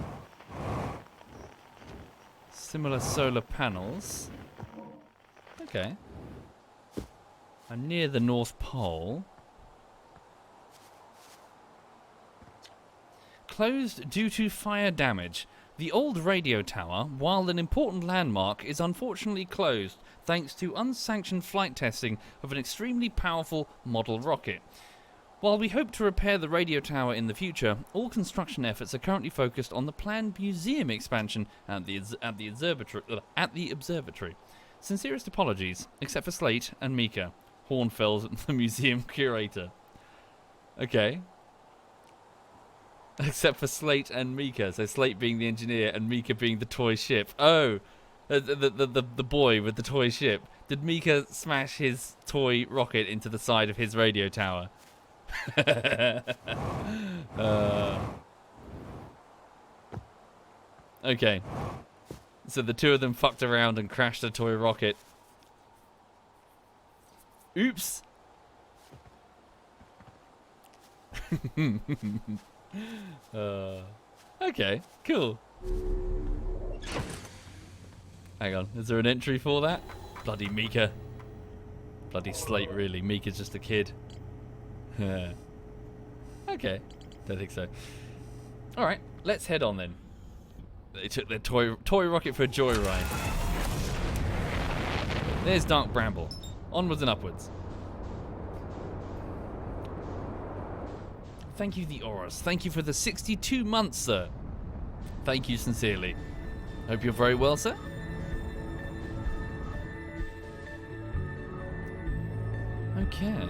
Similar solar panels. Okay. I'm near the North Pole. Closed due to fire damage. The old radio tower, while an important landmark, is unfortunately closed thanks to unsanctioned flight testing of an extremely powerful model rocket. While we hope to repair the radio tower in the future, all construction efforts are currently focused on the planned museum expansion at the observatory. Sincerest apologies, except for Slate and Mika, Hornfeld, the museum curator. Okay. Except for Slate and Mika, so Slate being the engineer and Mika being the toy ship. Oh, the boy with the toy ship. Did Mika smash his toy rocket into the side of his radio tower? Okay. So the two of them fucked around and crashed a toy rocket. Oops. Okay, cool. Hang on, is there an entry for that? Bloody Mika. Bloody Slate, really. Mika's just a kid. Okay, don't think so. Alright, let's head on then. They took their toy rocket for a joyride. There's Dark Bramble. Onwards and upwards. Thank you, the Auras. Thank you for the 62 months, sir. Thank you sincerely. Hope you're very well, sir. Okay.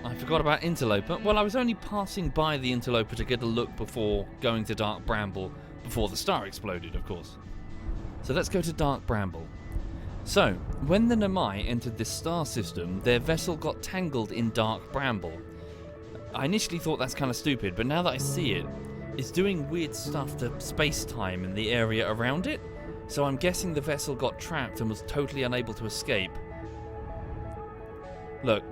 I forgot about Interloper. Well, I was only passing by the Interloper to get a look before going to Dark Bramble, before the star exploded, of course. So let's go to Dark Bramble. So, when the Nomai entered this star system, their vessel got tangled in Dark Bramble. I initially thought that's kind of stupid, but now that I see it, it's doing weird stuff to space-time and the area around it. So I'm guessing the vessel got trapped and was totally unable to escape. Look.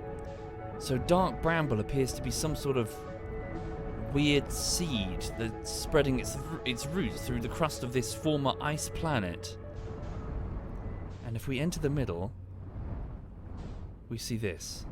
So Dark Bramble appears to be some sort of weird seed that's spreading its roots through the crust of this former ice planet. And if we enter the middle, we see this.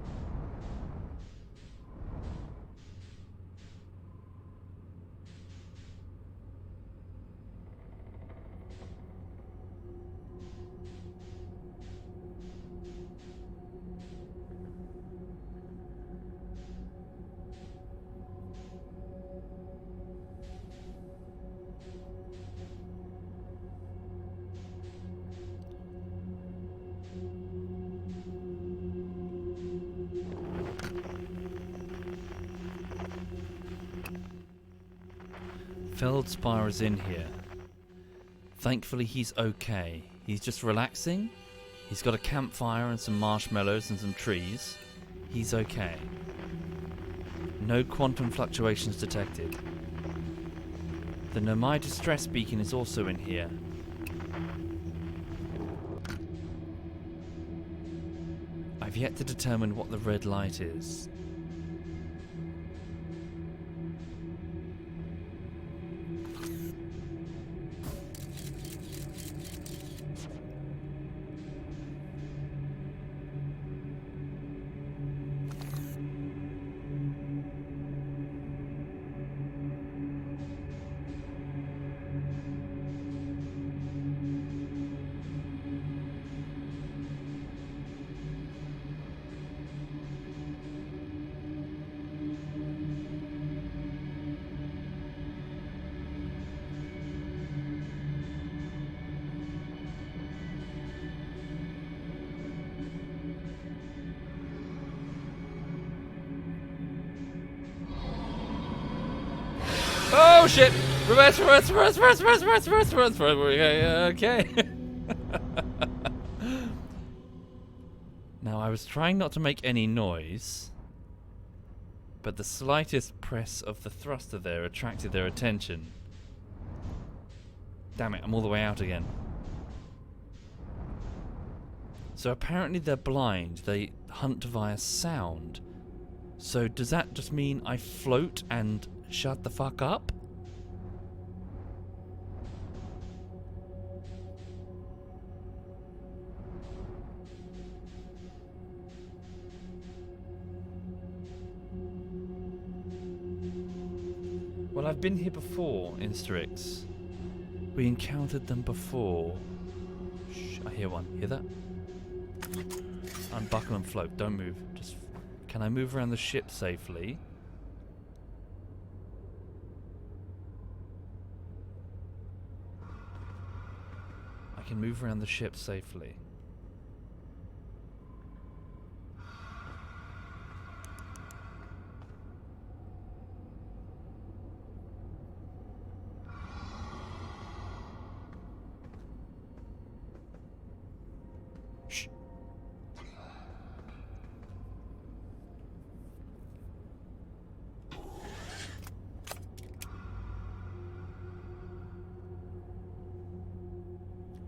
Feldspar is in here. Thankfully he's okay. He's just relaxing. He's got a campfire and some marshmallows and some trees. He's okay. No quantum fluctuations detected. The Nomai distress beacon is also in here. I've yet to determine what the red light is. Oh shit! Reverse. Okay. Now I was trying not to make any noise, but the slightest press of the thruster there attracted their attention. Damn it, I'm all the way out again. So apparently they're blind. They hunt via sound. So does that just mean I float and shut the fuck up? Well, I've been here before, Insterix. We encountered them before. Shh, I hear one. Hear that? Unbuckle and float. Don't move. Just... Can I move around the ship safely? I can move around the ship safely. Shh.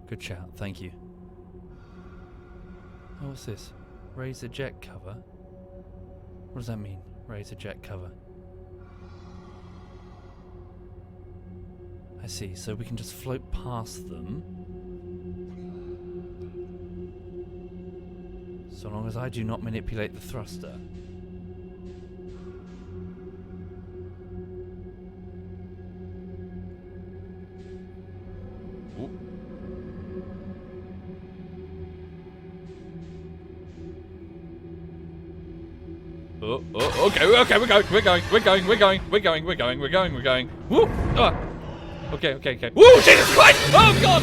Good shout, thank you. Oh, what's this? Raise eject cover? What does that mean? Raise eject cover. I see, so we can just float past them. So long as I do not manipulate the thruster. Ooh. Oh, okay, we're going. Woo! Ah. Okay. Woo! Jesus Christ! Oh God!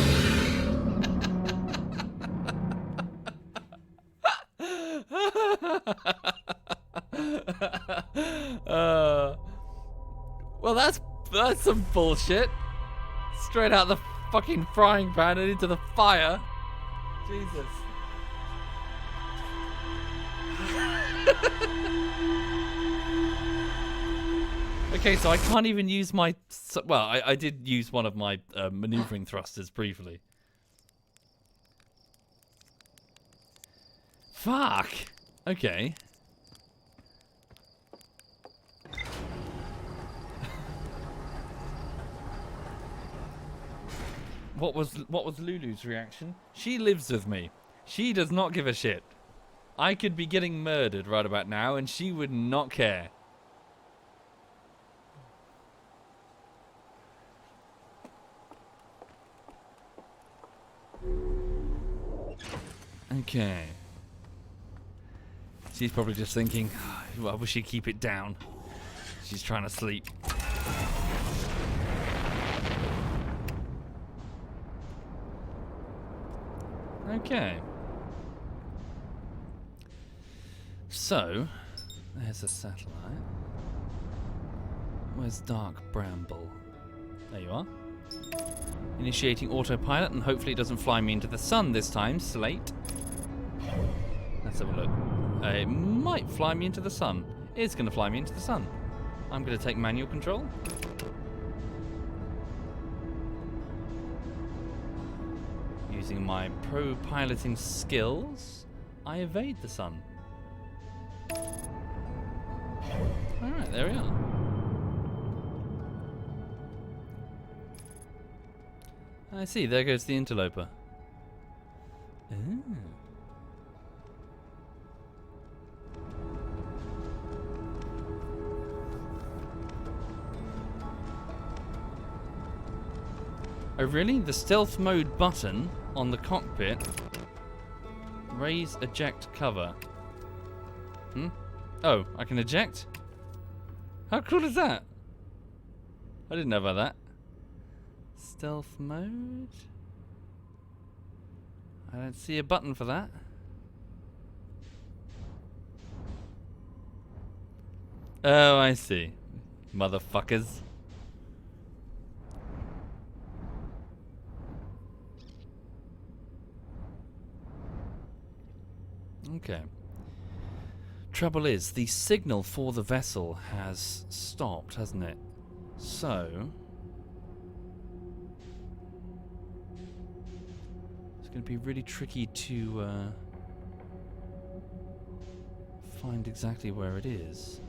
Well, that's some bullshit. Straight out the fucking frying pan and into the fire. Jesus. Okay, so I can't even use my... Well, I did use one of my maneuvering thrusters briefly. Fuck! Okay. What was Lulu's reaction? She lives with me. She does not give a shit. I could be getting murdered right about now and she would not care. Okay. She's probably just thinking, oh, I wish she'd keep it down. She's trying to sleep. Okay. So, there's a satellite. Where's Dark Bramble? There you are. Initiating autopilot, and hopefully it doesn't fly me into the sun this time, Slate. Let's have a look. It might fly me into the sun. It's going to fly me into the sun. I'm going to take manual control. Using my pro piloting skills, I evade the sun. Alright, there we are. I see, there goes the interloper. Ooh. Oh really? The stealth mode button on the cockpit. Raise eject cover. Oh, I can eject? How cool is that? I didn't know about that. Stealth mode? I don't see a button for that. Oh, I see. Motherfuckers. Okay. Trouble is, the signal for the vessel has stopped, hasn't it? So... it's going to be really tricky to find exactly where it is.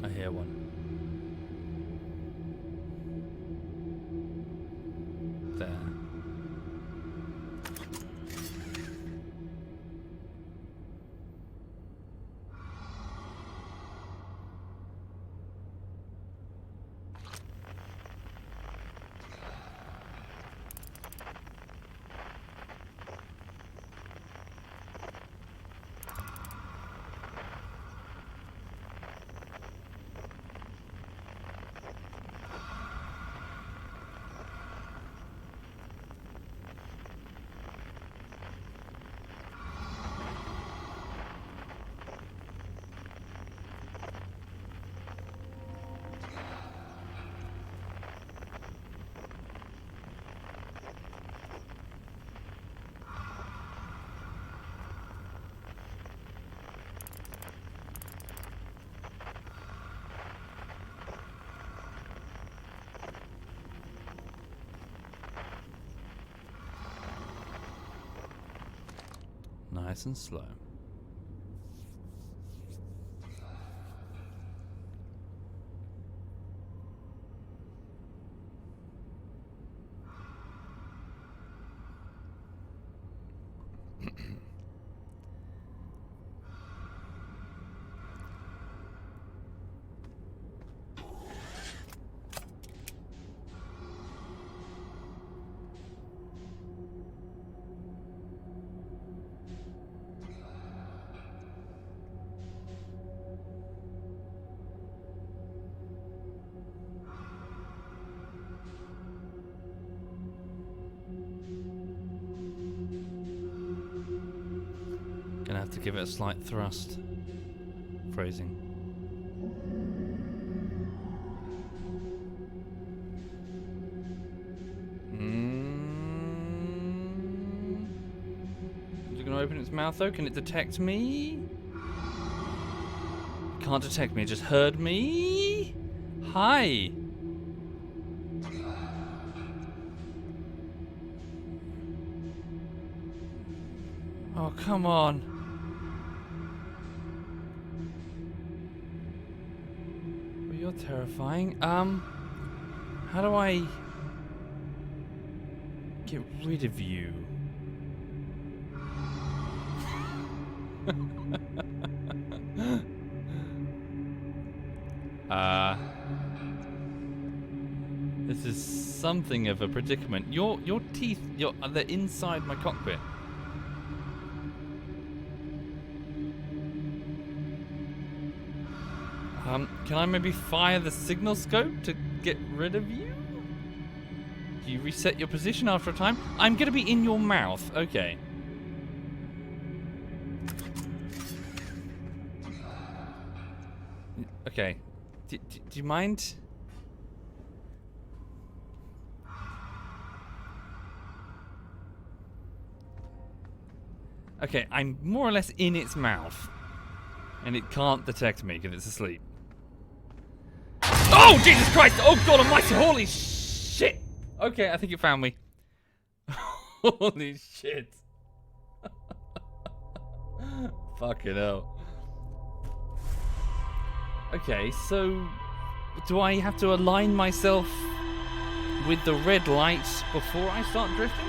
I hear one. There. Nice and slow. Gonna have to give it a slight thrust. Phrasing. Is it gonna open its mouth though? Can it detect me? It can't detect me, it just heard me. Hi. Oh, come on. Well, you're terrifying. How do I get rid of you? This is something of a predicament. Your teeth, they're inside my cockpit. Can I maybe fire the signal scope to get rid of you? Do you reset your position after a time? I'm gonna be in your mouth. Okay. Okay. Do you mind? Okay, I'm more or less in its mouth. And it can't detect me because it's asleep. Oh, Jesus Christ! Oh, God almighty! Holy shit! Okay, I think it found me. Holy shit. Fucking hell. Okay, so do I have to align myself with the red light before I start drifting?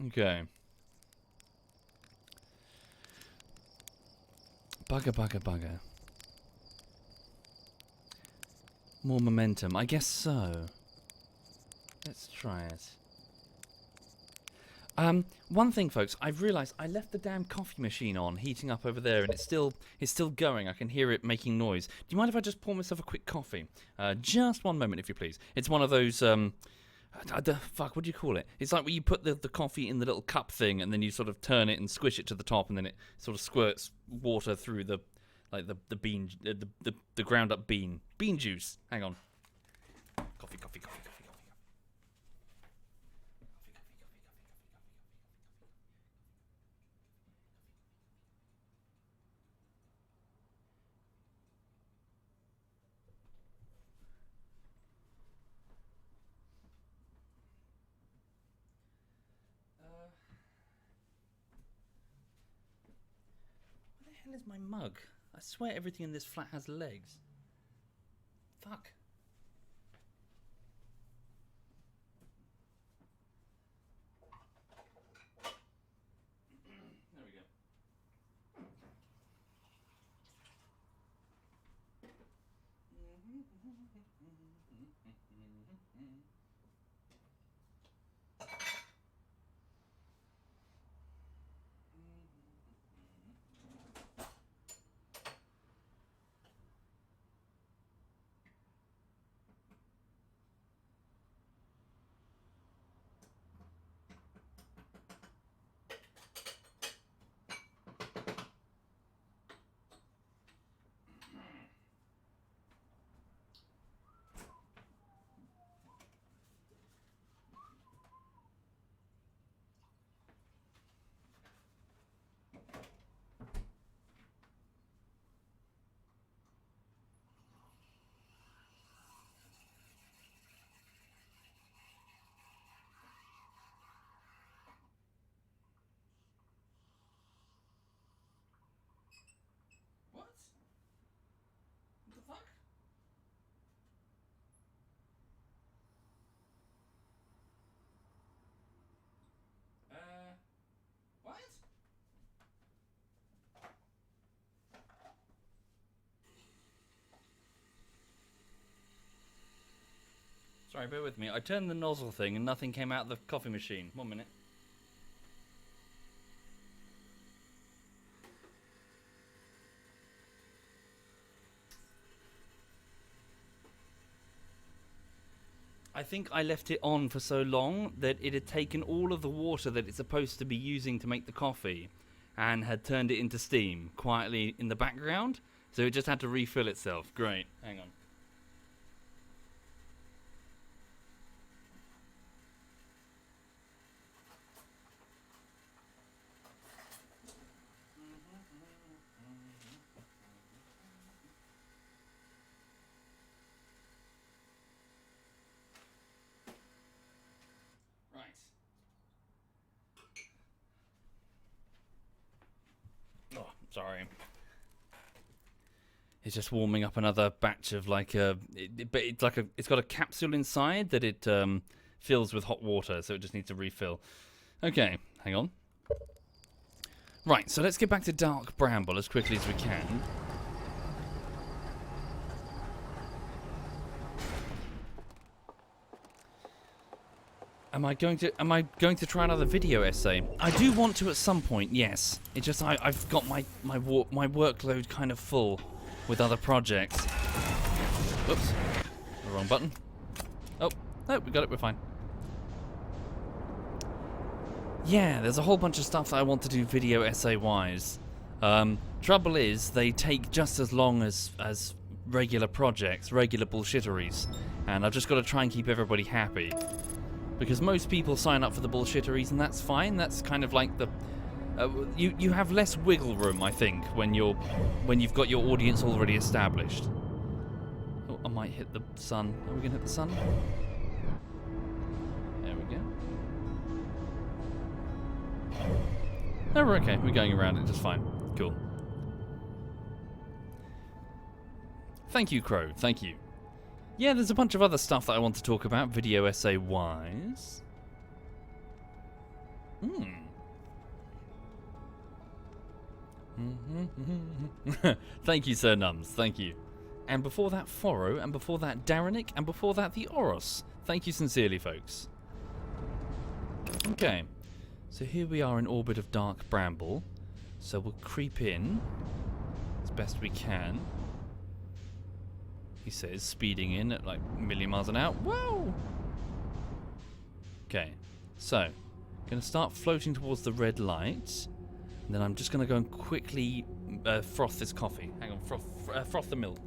Okay. Bugger. More momentum. I guess so. Let's try it. One thing, folks, I've realised I left the damn coffee machine on, heating up over there, and it's still going. I can hear it making noise. Do you mind if I just pour myself a quick coffee? Just one moment, if you please. It's one of those Fuck, what do you call it? It's like where you put the coffee in the little cup thing, and then you sort of turn it and squish it to the top, and then it sort of squirts water through the bean, the ground up bean juice. Hang on. Coffee. Where the hell is my mug? I swear everything in this flat has legs. Fuck. There we go. What? What the fuck? What? Sorry, bear with me. I turned the nozzle thing and nothing came out of the coffee machine. 1 minute. I think I left it on for so long that it had taken all of the water that it's supposed to be using to make the coffee and had turned it into steam quietly in the background. So it just had to refill itself. Great. Hang on. Oh, sorry. It's just warming up another batch of but it's got a capsule inside that it fills with hot water, so it just needs to refill. Okay, hang on. Right, so let's get back to Dark Bramble as quickly as we can. Am I going to try another video essay? I do want to at some point, yes. It's just I've got my workload kind of full with other projects. Whoops. The wrong button. Oh, no, we got it, we're fine. Yeah, there's a whole bunch of stuff that I want to do video essay-wise. Trouble is, they take just as long as regular projects, regular bullshitteries. And I've just got to try and keep everybody happy. Because most people sign up for the bullshitteries, and that's fine. That's kind of like the you have less wiggle room, I think, when you've got your audience already established. Oh, I might hit the sun. Are we gonna hit the sun? There we go. Oh, we're okay. We're going around it just fine. Cool. Thank you, Crow. Thank you. Yeah, there's a bunch of other stuff that I want to talk about, video essay-wise. Thank you, Sir Nums. Thank you. And before that, Foro, and before that, Darenic, and before that, the Oros. Thank you sincerely, folks. Okay. So here we are in orbit of Dark Bramble. So we'll creep in as best we can. He says, speeding in at like a million miles an hour. Whoa! Okay, so gonna start floating towards the red light, and then I'm just gonna go and quickly froth this coffee. Hang on, froth the milk.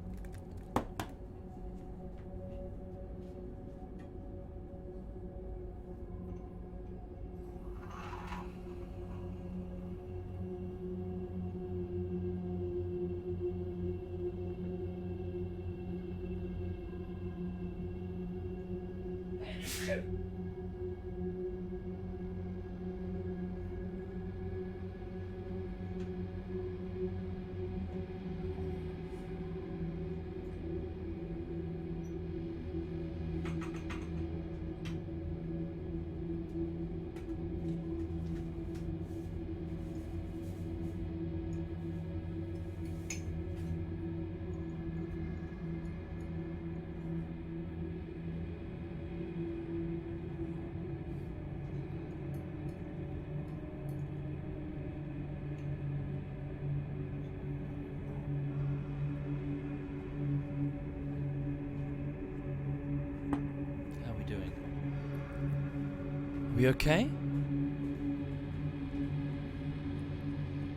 We okay?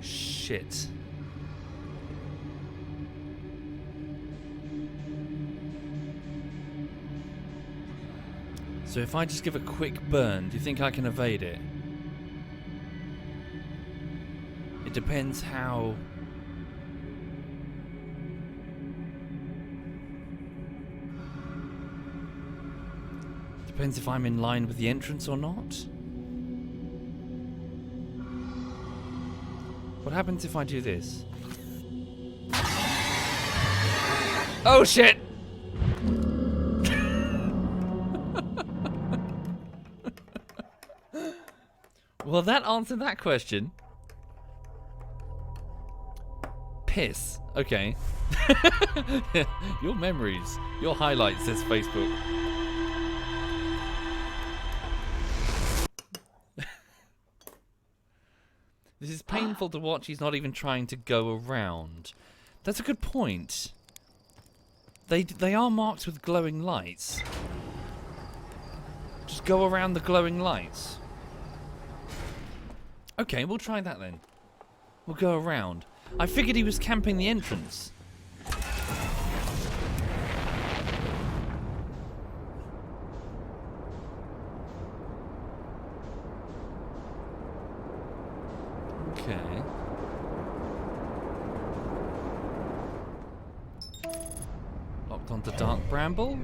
Shit. So if I just give a quick burn, do you think I can evade it? It depends how... Depends if I'm in line with the entrance or not. What happens if I do this? Oh shit! Well, that answered that question. Piss. Okay. Your memories. Your highlights, says Facebook. This is painful to watch. He's not even trying to go around. That's a good point. They are marked with glowing lights. Just go around the glowing lights. Okay, we'll try that then. We'll go around. I figured he was camping the entrance. Okay. Locked onto Dark Bramble.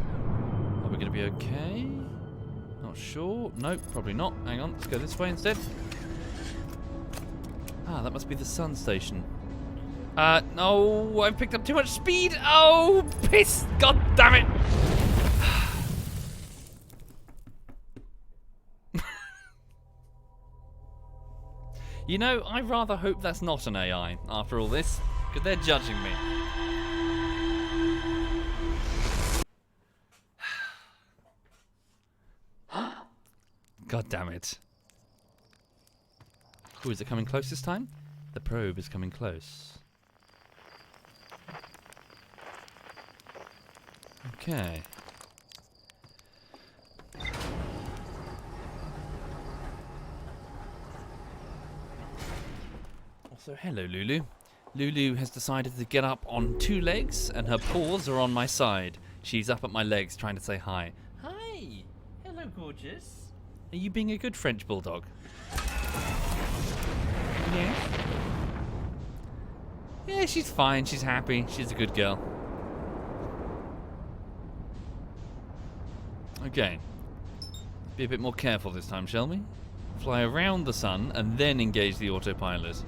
Are we going to be okay? Not sure. Nope, probably not. Hang on, let's go this way instead. Ah, that must be the sun station. No, I've picked up too much speed. Oh, piss! God damn it! You know, I rather hope that's not an AI after all this, because they're judging me. God damn it. Ooh, is it coming close this time? The probe is coming close. Okay. So hello, Lulu. Lulu has decided to get up on two legs, and her paws are on my side. She's up at my legs trying to say hi. Hi! Hello, gorgeous. Are you being a good French bulldog? Yeah? Yeah, she's fine. She's happy. She's a good girl. Okay. Be a bit more careful this time, shall we? Fly around the sun and then engage the autopilot.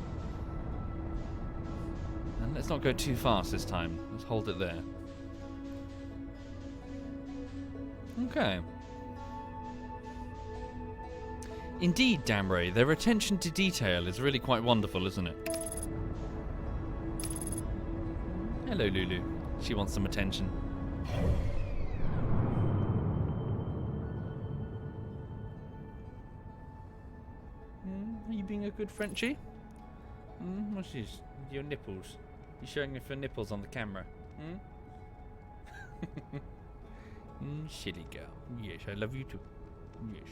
And let's not go too fast this time. Let's hold it there. Okay. Indeed, Damray, their attention to detail is really quite wonderful, isn't it? Hello, Lulu. She wants some attention. Are you being a good Frenchie? What's this? Your nipples. You're showing off your nipples on the camera. Silly girl. Yes, I love you too. Yes.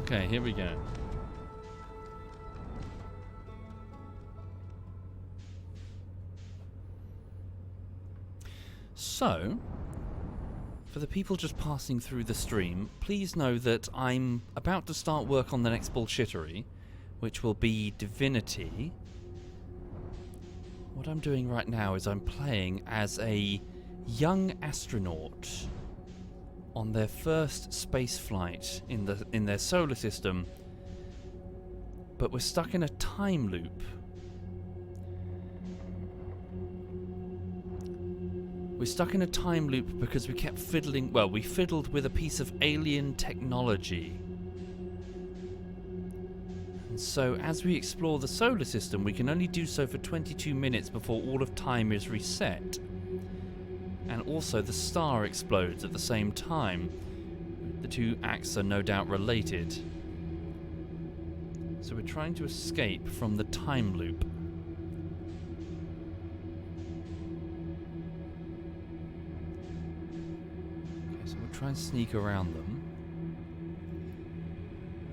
Okay, here we go. So, for the people just passing through the stream, please know that I'm about to start work on the next bullshittery, which will be Divinity. What I'm doing right now is I'm playing as a young astronaut on their first space flight in their solar system, but we're stuck in a time loop. We're stuck in a time loop because we kept fiddling... Well, we fiddled with a piece of alien technology. And so, as we explore the solar system, we can only do so for 22 minutes before all of time is reset. And also, the star explodes at the same time. The two acts are no doubt related. So we're trying to escape from the time loop. Try and sneak around them.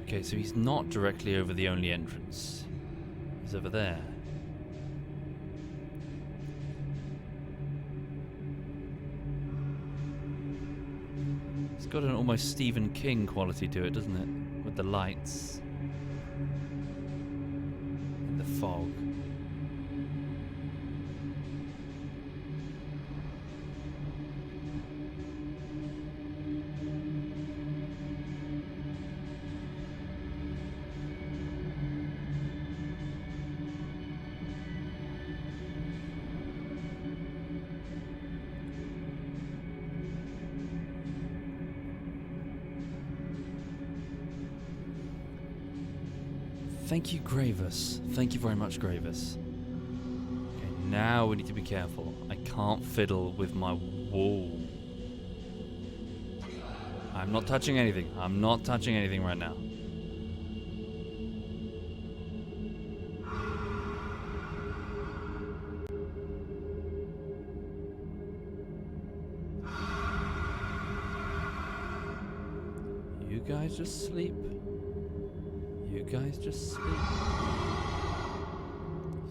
Okay, so he's not directly over the only entrance. He's over there. It's got an almost Stephen King quality to it, doesn't it? With the lights. And the fog. Thank you, Gravis. Thank you very much, Gravis. Okay, now we need to be careful. I can't fiddle with my... Whoa. I'm not touching anything. I'm not touching anything right now. You guys just sleep. You guys just sleep.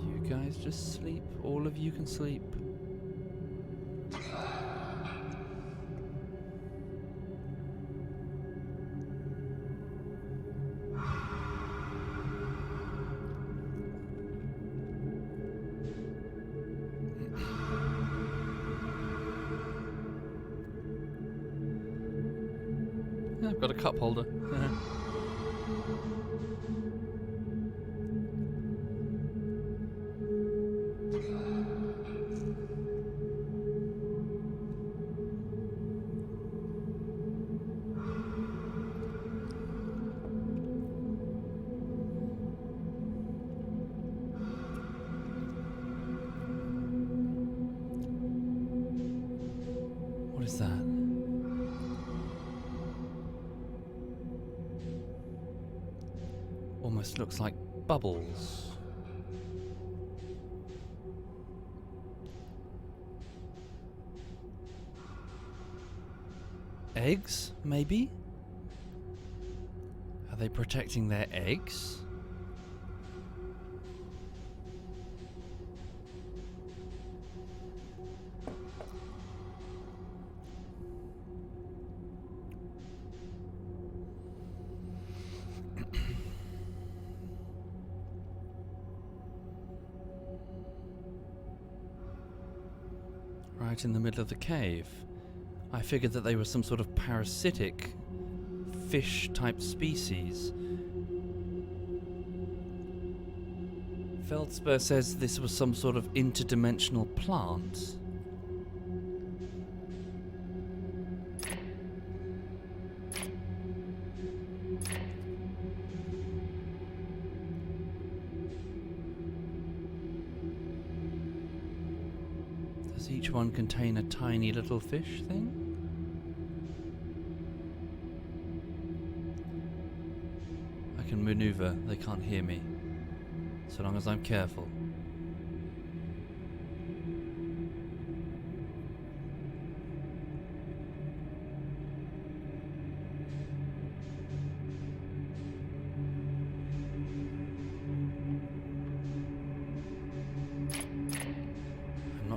You guys just sleep. All of you can sleep. Yeah, I've got a cup holder. What is that? Almost looks like bubbles. Eggs, maybe? Are they protecting their eggs? Right in the middle of the cave. I figured that they were some sort of parasitic fish-type species. Feldspar says this was some sort of interdimensional plant. Does each one contain a tiny little fish thing? I can maneuver, they can't hear me. So long as I'm careful.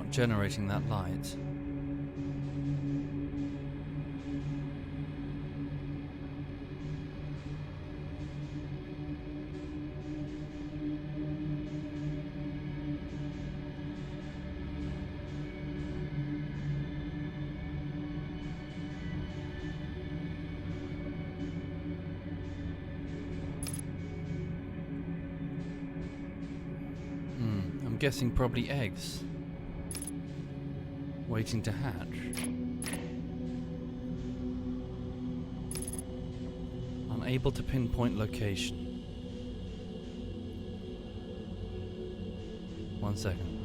not generating that light. I'm guessing probably eggs. Waiting to hatch. Unable to pinpoint location. 1 second.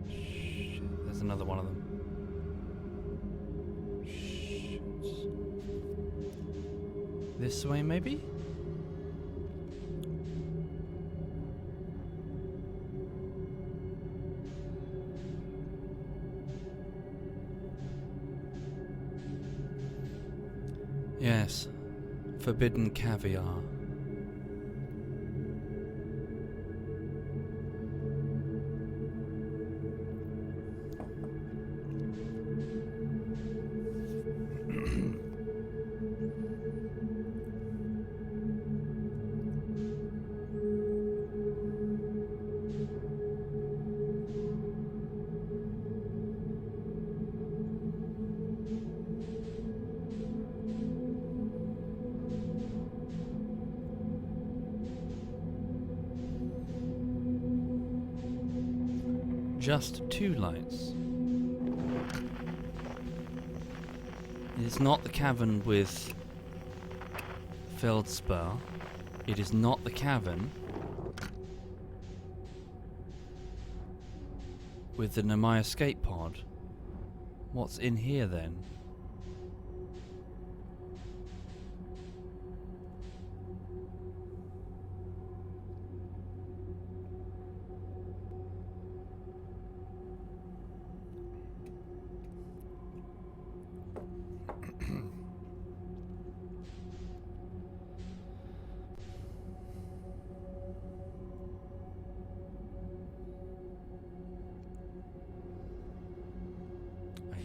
Shit, there's another one of them. This way, maybe? Yes. Forbidden caviar. Just 2 lights. It is not the cavern with feldspar. It is not the cavern with the Nomai escape pod. What's in here then?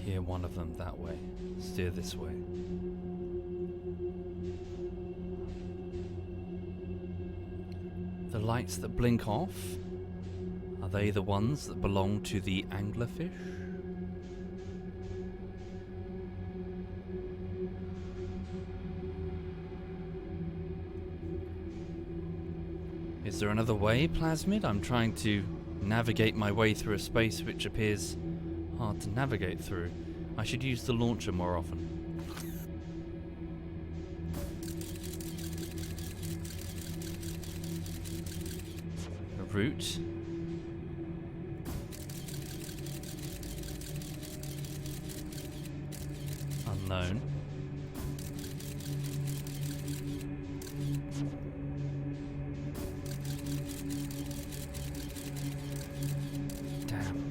Hear one of them that way. Steer this way. The lights that blink off, are they the ones that belong to the anglerfish? Is there another way, Plasmid? I'm trying to navigate my way through a space which appears hard to navigate through. I should use the launcher more often. A route. Unknown. Damn.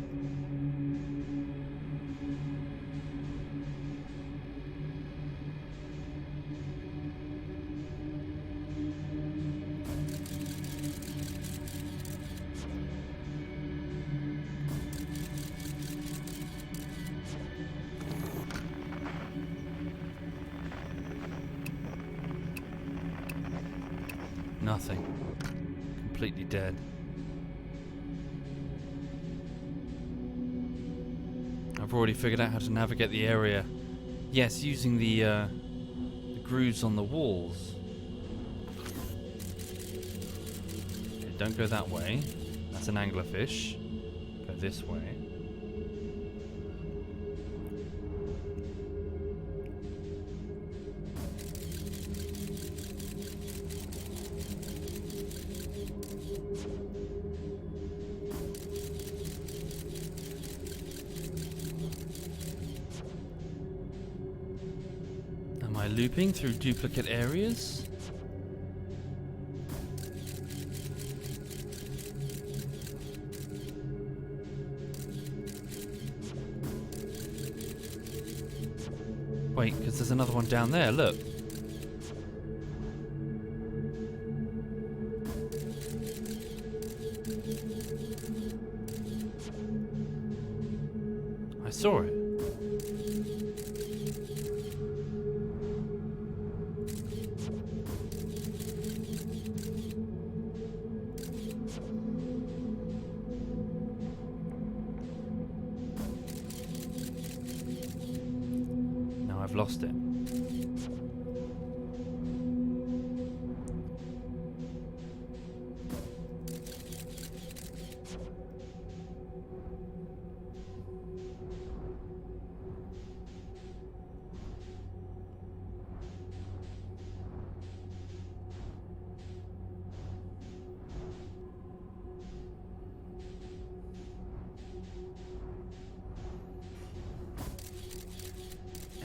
Nothing. Completely dead. I've already figured out how to navigate the area. Yes, using the grooves on the walls. Okay, don't go that way. That's an anglerfish. Go this way. Am I looping through duplicate areas? Wait, because there's another one down there, look. saw it. Now I've lost it.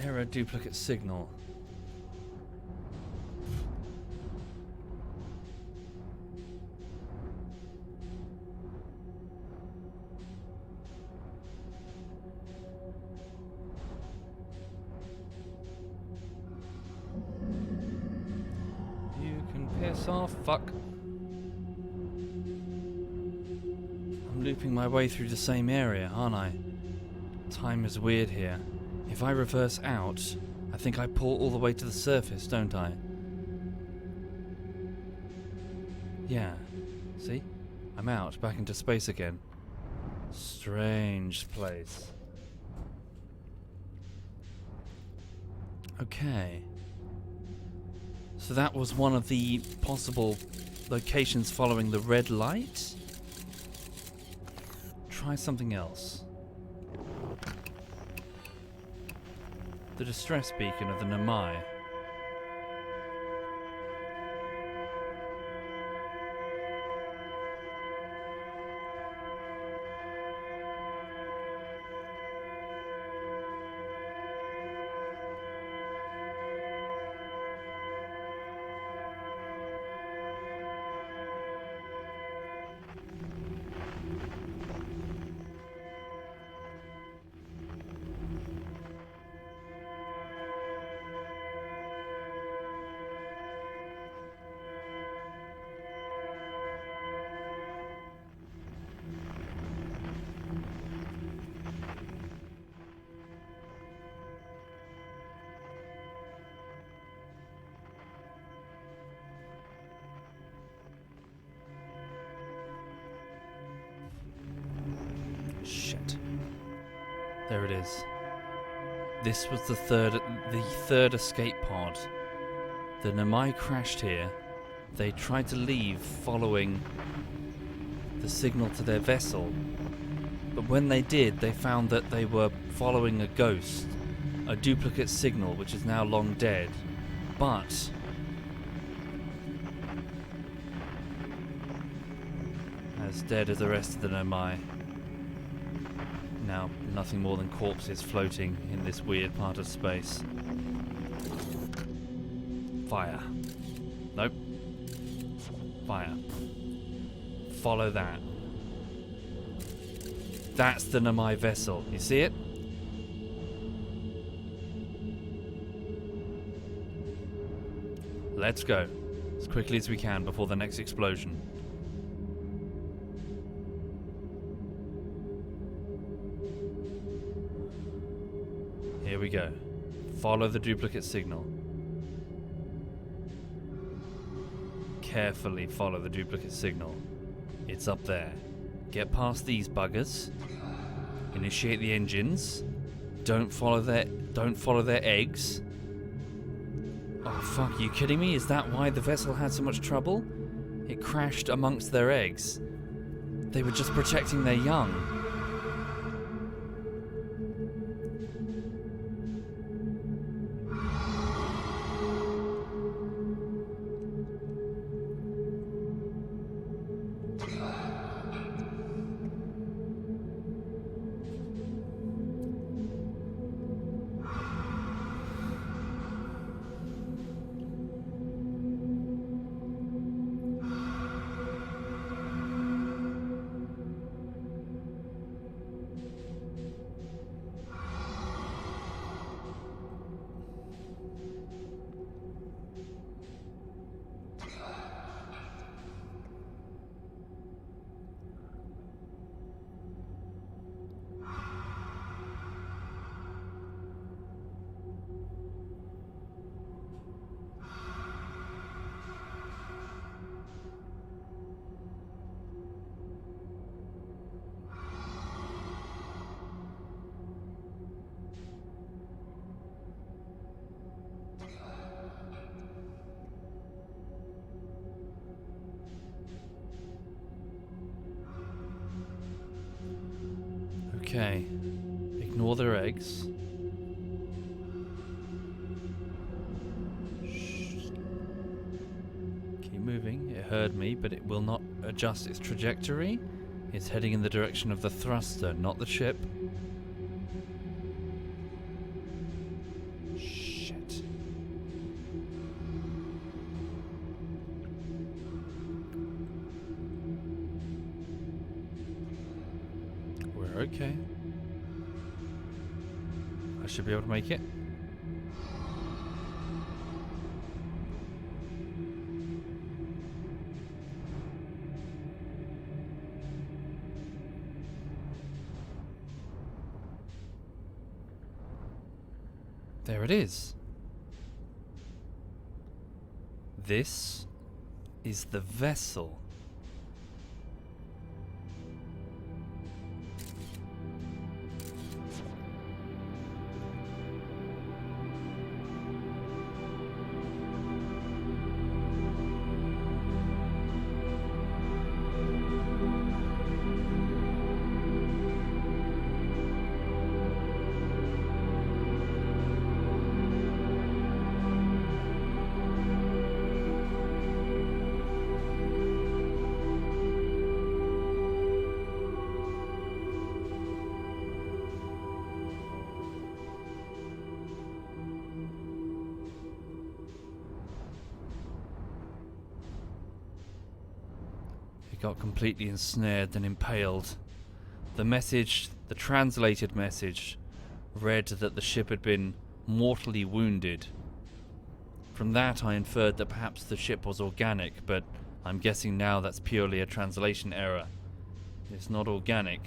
Error duplicate signal. You can piss off, fuck. I'm looping my way through the same area, aren't I? Time is weird here. If I reverse out, I think I pull all the way to the surface, don't I? Yeah. See? I'm out, back into space again. Strange place. Okay. So that was one of the possible locations following the red light? Try something else. The distress beacon of the Nomai. Shit. There it is. This was the third escape pod. The Nomai crashed here. They tried to leave following the signal to their vessel. But when they did, they found that they were following a ghost. A duplicate signal, which is now long dead. But as dead as the rest of the Nomai. Now, nothing more than corpses floating in this weird part of space. Fire. Nope. Fire. Follow that. That's the Nomai vessel. You see it? Let's go. As quickly as we can before the next explosion. Here we go. Follow the duplicate signal. Carefully follow the duplicate signal. It's up there. Get past these buggers. Initiate the engines. Don't follow their eggs. Oh fuck, are you kidding me? Is that why the vessel had so much trouble? It crashed amongst their eggs. They were just protecting their young. Okay. Ignore their eggs. Shh. Keep moving. It heard me, but it will not adjust its trajectory. It's heading in the direction of the thruster, not the ship. Shit. We're okay. I should be able to make it. There it is. This is the vessel. He got completely ensnared and impaled. The message, the translated message, read that the ship had been mortally wounded. From that I inferred that perhaps the ship was organic, but I'm guessing now that's purely a translation error. It's not organic.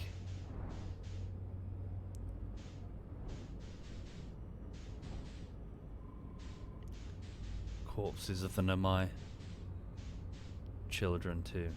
Corpses of the Nomai. Children too.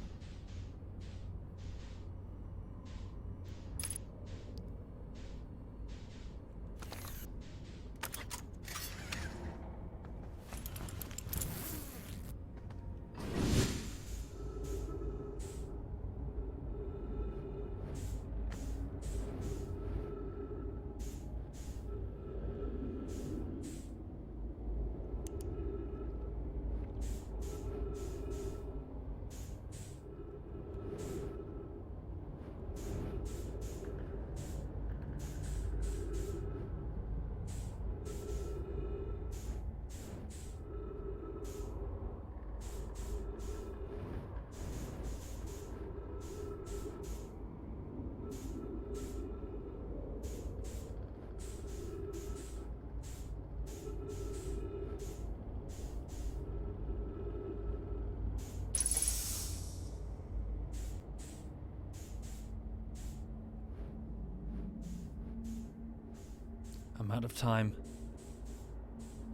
I'm out of time.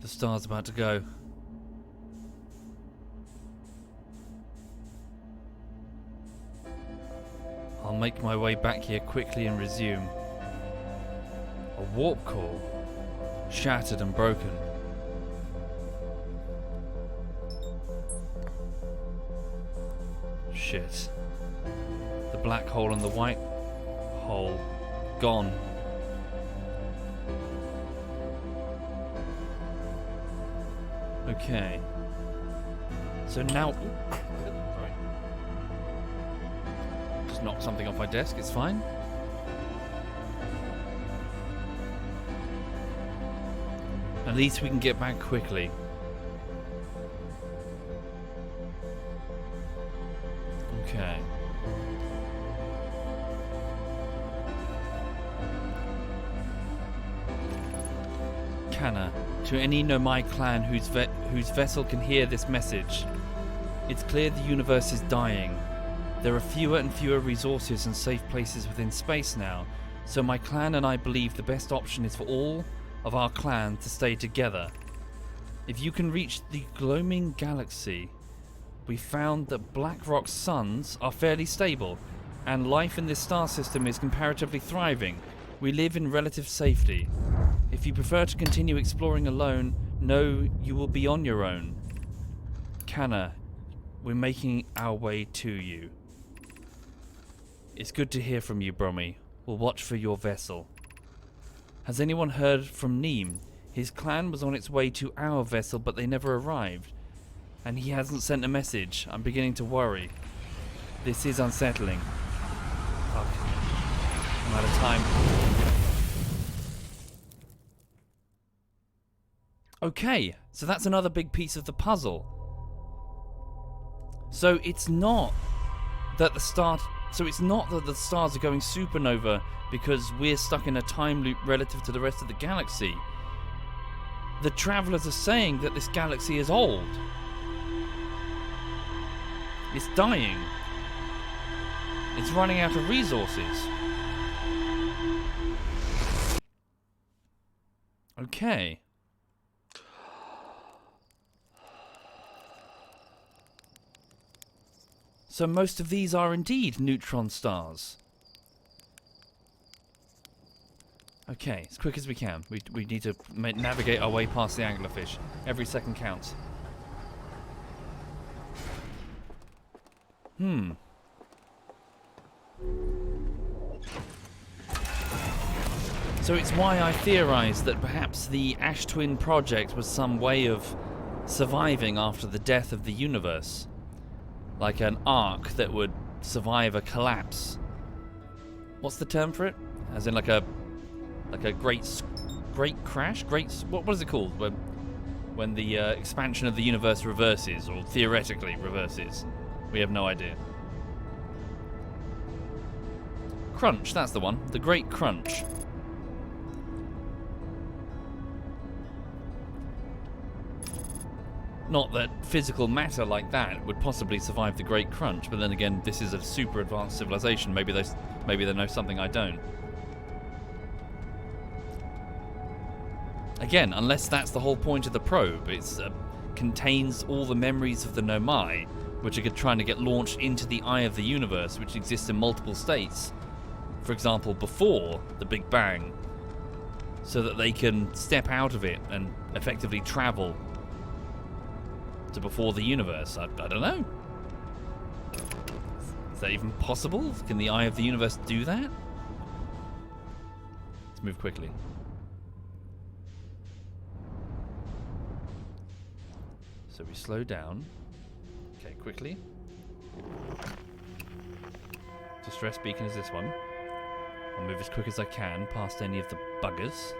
The star's about to go. I'll make my way back here quickly and resume. A warp core, shattered and broken. Shit. The black hole and the white hole, gone. Okay. So now... Sorry. Just knocked something off my desk, it's fine. At least we can get back quickly. Okay. Canna, to any Nomai clan whose vessel can hear this message. It's clear the universe is dying. There are fewer and fewer resources and safe places within space now, so my clan and I believe the best option is for all of our clan to stay together. If you can reach the gloaming galaxy, we found that Blackrock's suns are fairly stable, and life in this star system is comparatively thriving. We live in relative safety. If you prefer to continue exploring alone, know you will be on your own. Canna, we're making our way to you. It's good to hear from you, Brommy. will watch for your vessel. Has anyone heard from Neem? His clan was on its way to our vessel, but they never arrived. And he hasn't sent a message. I'm beginning to worry. This is unsettling. Fuck. I'm out of time. Okay, so that's another big piece of the puzzle. So it's not that the stars are going supernova because we're stuck in a time loop relative to the rest of the galaxy. The travelers are saying that this galaxy is old. It's dying. It's running out of resources. Okay. So most of these are indeed neutron stars. Okay, as quick as we can. We need to navigate our way past the anglerfish. Every second counts. So it's why I theorized that perhaps the Ash Twin project was some way of surviving after the death of the universe. Like an arc that would survive a collapse. What's the term for it? As in like a great crash? What is it called? When the expansion of the universe reverses, or theoretically reverses. We have no idea. Crunch, that's the one. The Great Crunch. Not that physical matter like that would possibly survive the Great Crunch, but then again, this is a super advanced civilization. Maybe they know something I don't. Again, unless that's the whole point of the probe, it contains all the memories of the Nomai, which are trying to get launched into the eye of the universe, which exists in multiple states. For example, before the Big Bang, so that they can step out of it and effectively travel to before the universe. I don't know. Is that even possible? Can the eye of the universe do that? Let's move quickly. So we slow down. Okay, quickly. Distress beacon is this one. I'll move as quick as I can past any of the buggers.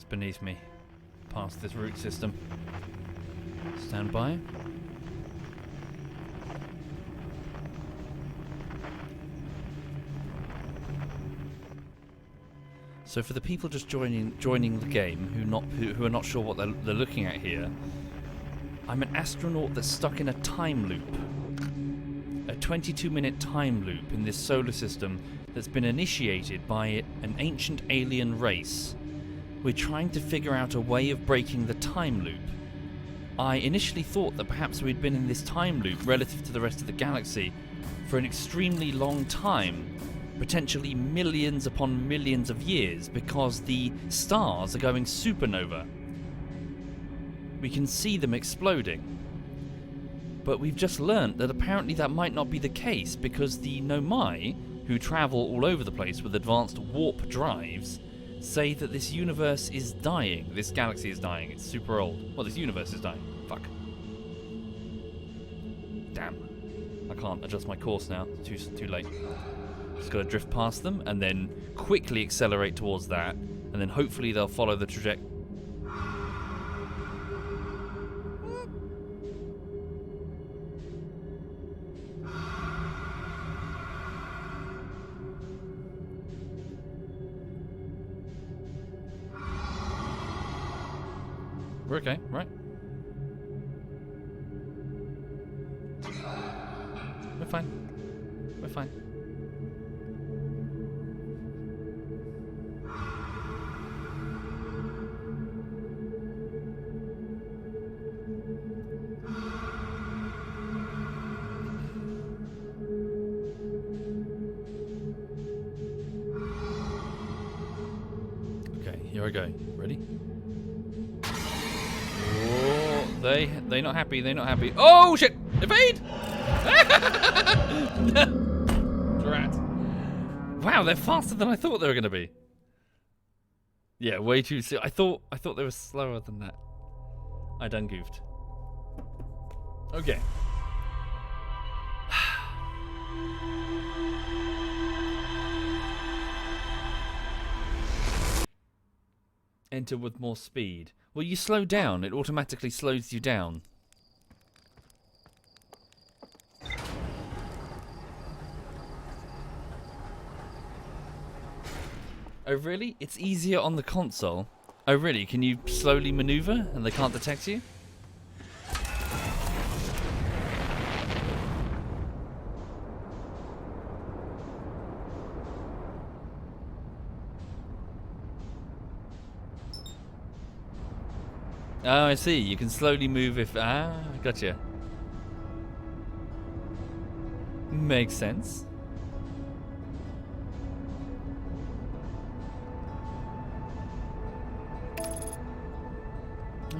Beneath me, past this root system. Stand by. So for the people just joining the game who are not sure what they're looking at here, I'm an astronaut that's stuck in a time loop. A 22-minute time loop in this solar system that's been initiated by an ancient alien race. We're trying to figure out a way of breaking the time loop. I initially thought that perhaps we'd been in this time loop relative to the rest of the galaxy for an extremely long time, potentially millions upon millions of years, because the stars are going supernova. We can see them exploding. But we've just learnt that apparently that might not be the case, because the Nomai, who travel all over the place with advanced warp drives, say that this universe is dying. This galaxy is dying. It's super old. Well, this universe is dying. Fuck. Damn. I can't adjust my course now. It's too late. Just gotta drift past them and then quickly accelerate towards that, and then hopefully they'll follow the trajectory. We're okay, right? We're fine. We're fine. Okay, here I go. Ready? Oh, they not happy. They not happy. Oh shit! Evade! Drat. Wow, they're faster than I thought they were gonna be. Yeah, way too slow. I thought they were slower than that. I done goofed. Okay. Enter with more speed. Well, you slow down. It automatically slows you down. Oh, really? It's easier on the console? Oh, really? Can you slowly maneuver and they can't detect you? Oh, I see. You can slowly move if... Ah, gotcha. Makes sense.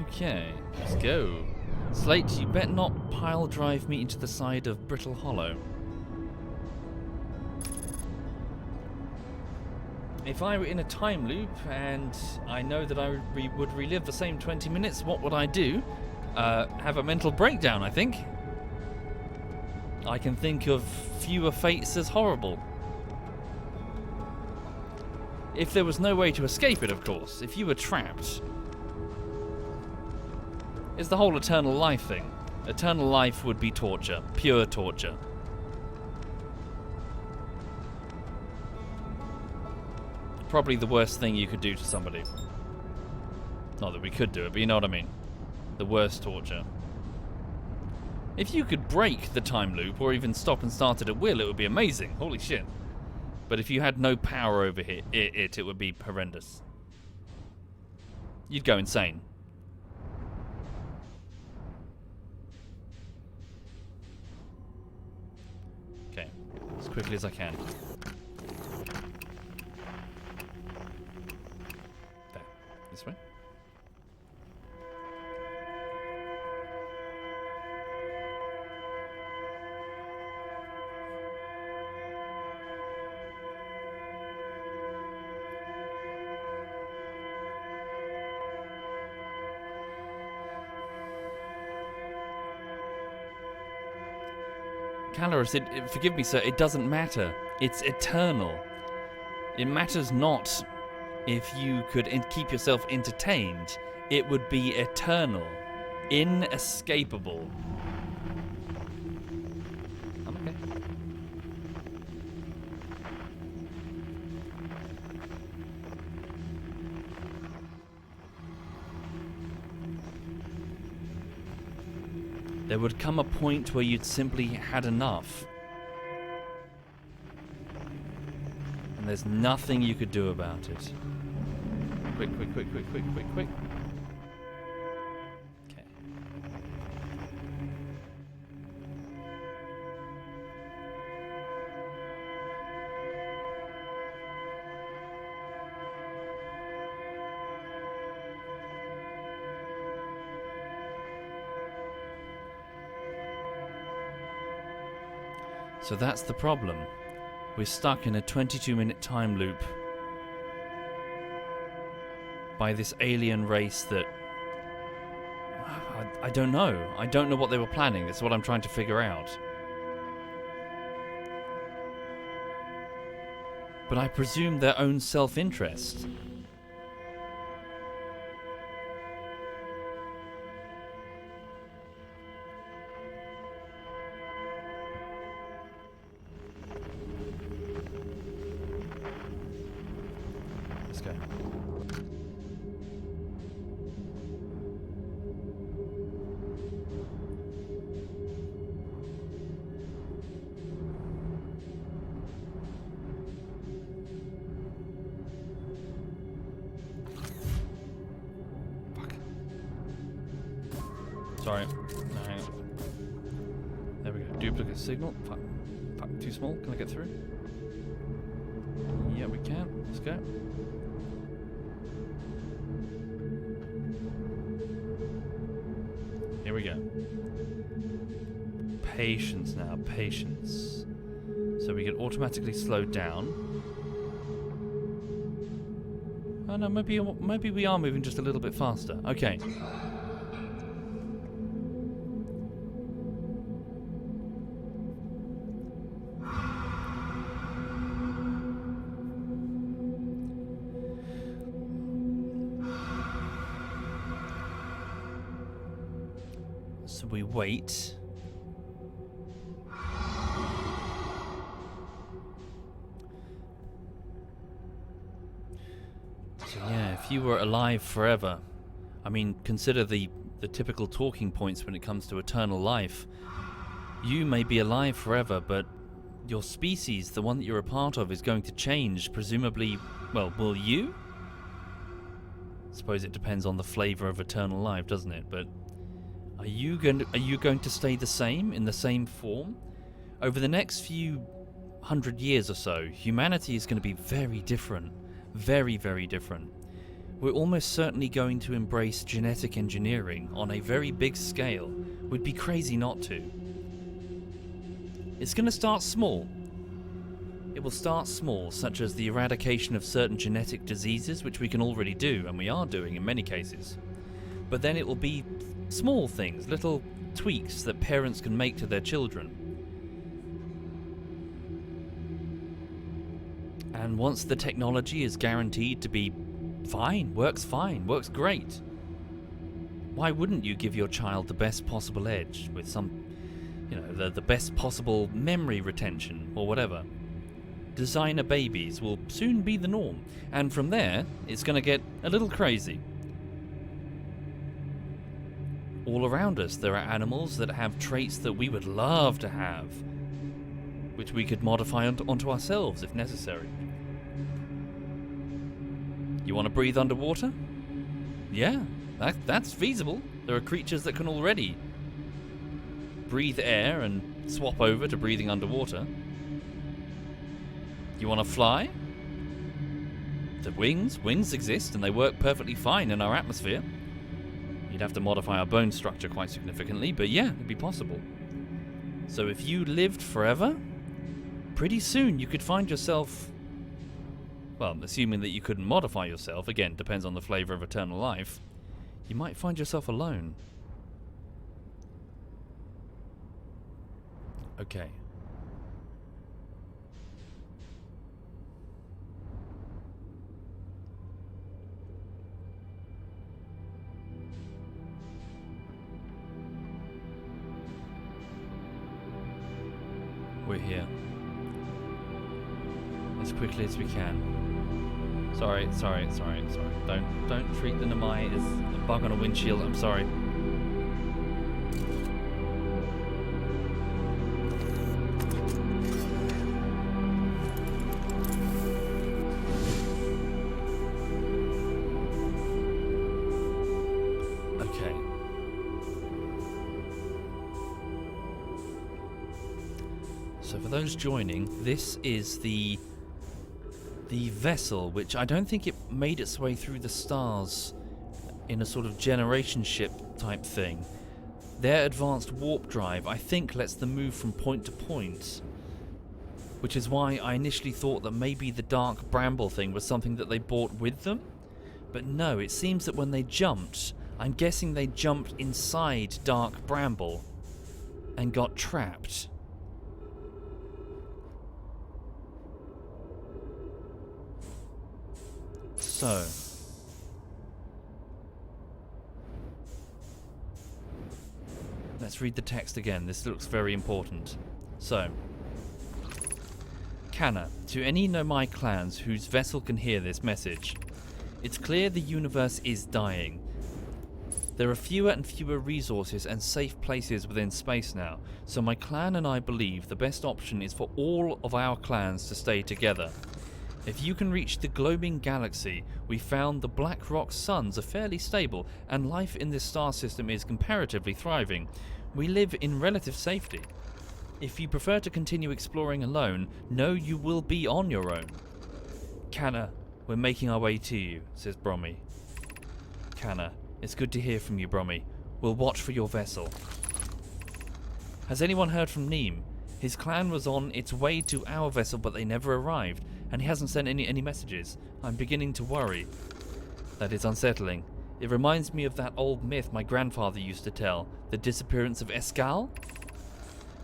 Okay, let's go. Slate, you better not pile drive me into the side of Brittle Hollow. If I were in a time loop and I know that I would relive the same 20 minutes, what would I do? Have a mental breakdown, I think. I can think of fewer fates as horrible. If there was no way to escape it, of course. If you were trapped. It's the whole eternal life thing. Eternal life would be torture. Pure torture. Probably the worst thing you could do to somebody. Not that we could do it, but you know what I mean. The worst torture. If you could break the time loop, or even stop and start it at will, it would be amazing. Holy shit. But if you had no power over it would be horrendous. You'd go insane. Okay, as quickly as I can. There, this way. Caloris, forgive me, sir, it doesn't matter. It's eternal. It matters not if you could keep yourself entertained. It would be eternal. Inescapable. I'm okay. There would come a point where you'd simply had enough. And there's nothing you could do about it. Quick, quick, quick, quick, quick, quick, quick. Okay. So that's the problem. We're stuck in a 22-minute time loop by this alien race that... I don't know. I don't know what they were planning. That's what I'm trying to figure out. But I presume their own self-interest. Let's go. Sorry. No, hang on. There we go. Duplicate signal. Fuck. Fuck. Too small. Can I get through? Yeah, we can. Let's go. Here we go. Patience now. Patience. So we get automatically slowed down. Oh no, maybe we are moving just a little bit faster. Okay. So we wait. So yeah, if you were alive forever, I mean, consider the typical talking points when it comes to eternal life. You may be alive forever, but your species, the one that you're a part of, is going to change, presumably. Well, will you? I suppose it depends on the flavor of eternal life, doesn't it? But are you going to stay the same, in the same form? Over the next few hundred years or so, humanity is going to be very different. Very, very different. We're almost certainly going to embrace genetic engineering on a very big scale. We'd be crazy not to. It's going to start small. It will start small, such as the eradication of certain genetic diseases, which we can already do, and we are doing in many cases. But then it will be small things, little tweaks that parents can make to their children. And once the technology is guaranteed to be fine, works great, why wouldn't you give your child the best possible edge with some, the best possible memory retention or whatever? Designer babies will soon be the norm, and from there, it's going to get a little crazy. All around us, there are animals that have traits that we would love to have, which we could modify onto ourselves if necessary. You want to breathe underwater? Yeah, that's feasible. There are creatures that can already breathe air and swap over to breathing underwater. You want to fly? The wings exist and they work perfectly fine in our atmosphere. You'd have to modify our bone structure quite significantly, but yeah, it'd be possible. So if you lived forever, pretty soon you could find yourself, well, assuming that you couldn't modify yourself, again, depends on the flavor of eternal life, you might find yourself alone. Okay. We're here. As quickly as we can. Sorry. Don't treat the Nomai as a bug on a windshield. I'm sorry. Okay. So for those joining, this is the vessel, which I don't think it made its way through the stars in a sort of generation ship type thing. Their advanced warp drive, I think, lets them move from point to point, which is why I initially thought that maybe the dark bramble thing was something that they brought with them. But no, it seems that when they jumped, I'm guessing they jumped inside dark bramble and got trapped. So, let's read the text again. This looks very important. So, Canna, to any Nomai clans whose vessel can hear this message, it's clear the universe is dying. There are fewer and fewer resources and safe places within space now, so my clan and I believe the best option is for all of our clans to stay together. If you can reach the globing galaxy, we found the black rock suns are fairly stable, and life in this star system is comparatively thriving. We live in relative safety. If you prefer to continue exploring alone, know you will be on your own. Canna, we're making our way to you, says Brommy. Canna, it's good to hear from you, Brommy. We'll watch for your vessel. Has anyone heard from Neem? His clan was on its way to our vessel, but they never arrived, and he hasn't sent any messages. I'm beginning to worry. That is unsettling. It reminds me of that old myth my grandfather used to tell, the disappearance of Escal.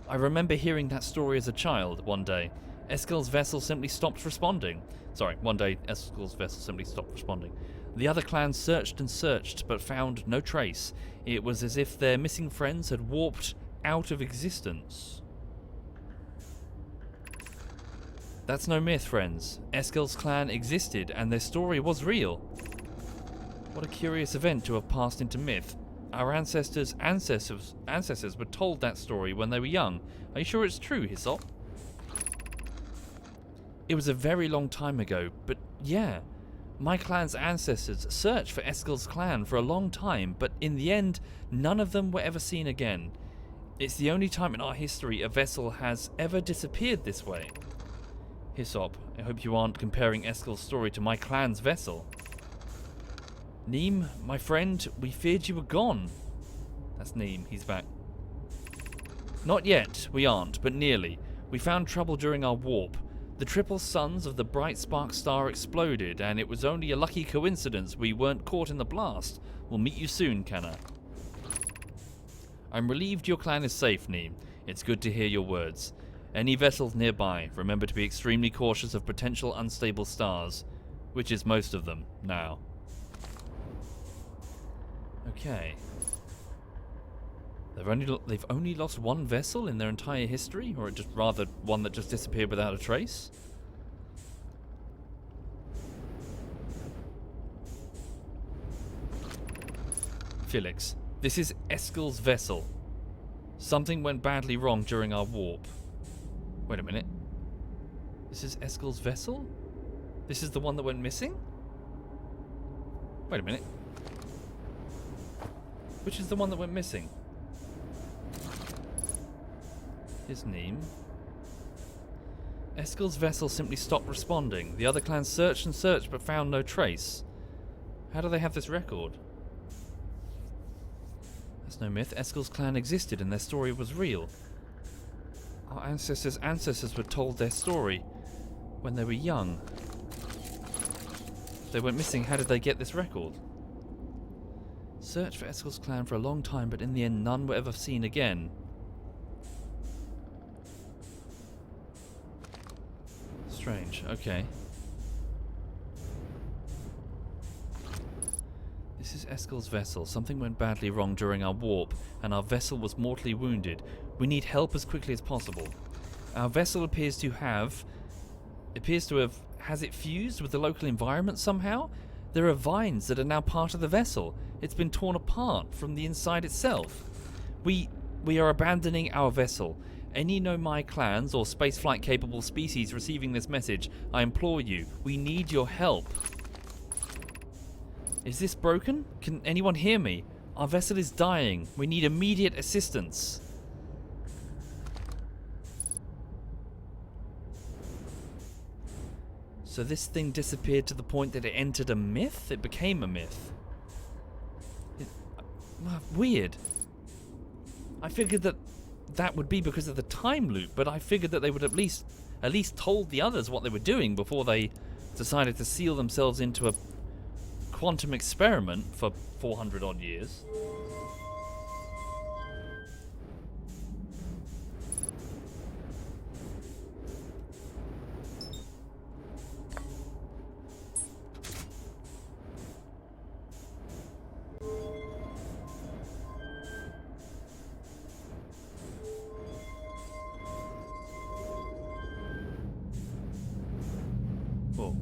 I remember hearing that story as a child one day. Escal's vessel simply stopped responding. One day Escal's vessel simply stopped responding. The other clans searched and searched, but found no trace. It was as if their missing friends had warped out of existence. That's no myth, friends. Eskel's clan existed, and their story was real. What a curious event to have passed into myth. Our ancestors were told that story when they were young. Are you sure it's true, Hyssop? It was a very long time ago, but yeah. My clan's ancestors searched for Eskel's clan for a long time, but in the end, none of them were ever seen again. It's the only time in our history a vessel has ever disappeared this way. Hyssop, I hope you aren't comparing Eskel's story to my clan's vessel. Neem, my friend, we feared you were gone. That's Neem, he's back. Not yet, we aren't, but nearly. We found trouble during our warp. The triple suns of the bright spark star exploded, and it was only a lucky coincidence we weren't caught in the blast. We'll meet you soon, Canna. I'm relieved your clan is safe, Neem. It's good to hear your words. Any vessels nearby, remember to be extremely cautious of potential unstable stars, which is most of them now. Okay. They've only lost one vessel in their entire history, or just rather one that just disappeared without a trace? Felix, this is Eskel's vessel. Something went badly wrong during our warp. Wait a minute. This is Eskel's vessel? This is the one that went missing? Wait a minute. Which is the one that went missing? His name. Eskel's vessel simply stopped responding. The other clans searched and searched but found no trace. How do they have this record? That's no myth. Eskel's clan existed and their story was real. Our ancestors were told their story when they were young. If they went missing, how did they get this record? Searched for Eskel's clan for a long time, but in the end none were ever seen again. Strange, okay. This is Eskel's vessel. Something went badly wrong during our warp, and our vessel was mortally wounded. We need help as quickly as possible. Our vessel appears to have... Has it fused with the local environment somehow? There are vines that are now part of the vessel. It's been torn apart from the inside itself. We are abandoning our vessel. Any Nomai clans or spaceflight capable species receiving this message, I implore you, we need your help. Is this broken? Can anyone hear me? Our vessel is dying. We need immediate assistance. So this thing disappeared to the point that it entered a myth? It became a myth. Weird. I figured that would be because of the time loop, but I figured that they would at least told the others what they were doing before they decided to seal themselves into a quantum experiment for 400 odd years. Whoa.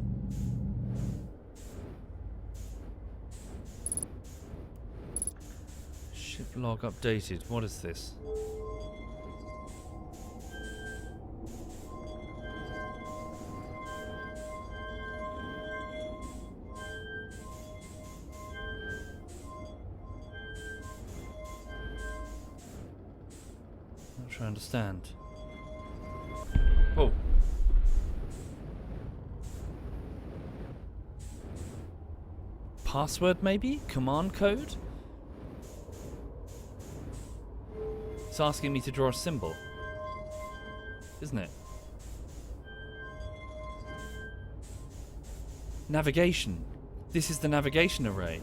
Ship log updated. What is this? sure I understand. Oh. Password, maybe? Command code? It's asking me to draw a symbol. Isn't it? Navigation. This is the navigation array.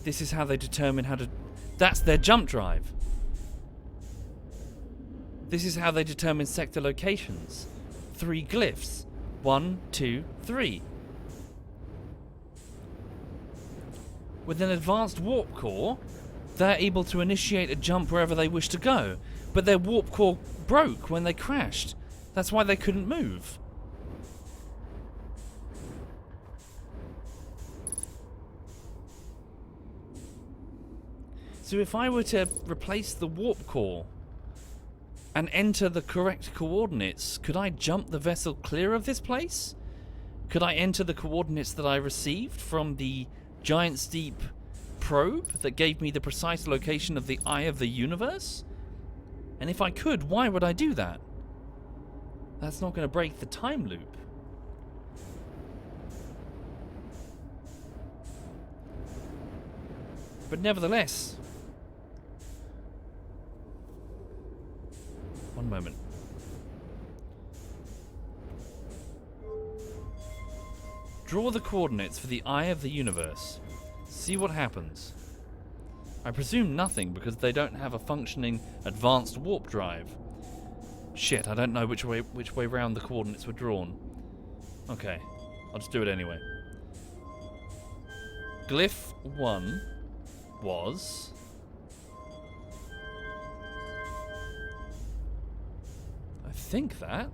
This is how they determine how to... That's their jump drive. This is how they determine sector locations. 3 glyphs. 1, 2, 3. With an advanced warp core, they're able to initiate a jump wherever they wish to go. But their warp core broke when they crashed. That's why they couldn't move. So if I were to replace the warp core and enter the correct coordinates, could I jump the vessel clear of this place? Could I enter the coordinates that I received from the giant steep probe that gave me the precise location of the eye of the universe? And if I could, why would I do that? That's not going to break the time loop. But nevertheless... One moment. Draw the coordinates for the eye of the universe. See what happens. I presume nothing because they don't have a functioning advanced warp drive. Shit, I don't know which way round the coordinates were drawn. Okay, I'll just do it anyway. Glyph 1 was... I think that...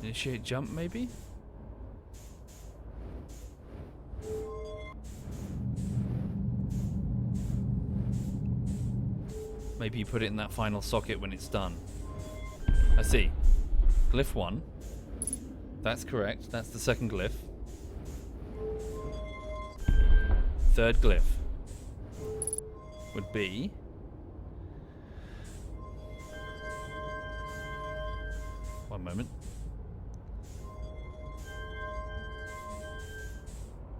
Initiate jump, maybe? Maybe you put it in that final socket when it's done. I see. Glyph 1. That's correct. That's the second glyph. Third glyph would be... One moment.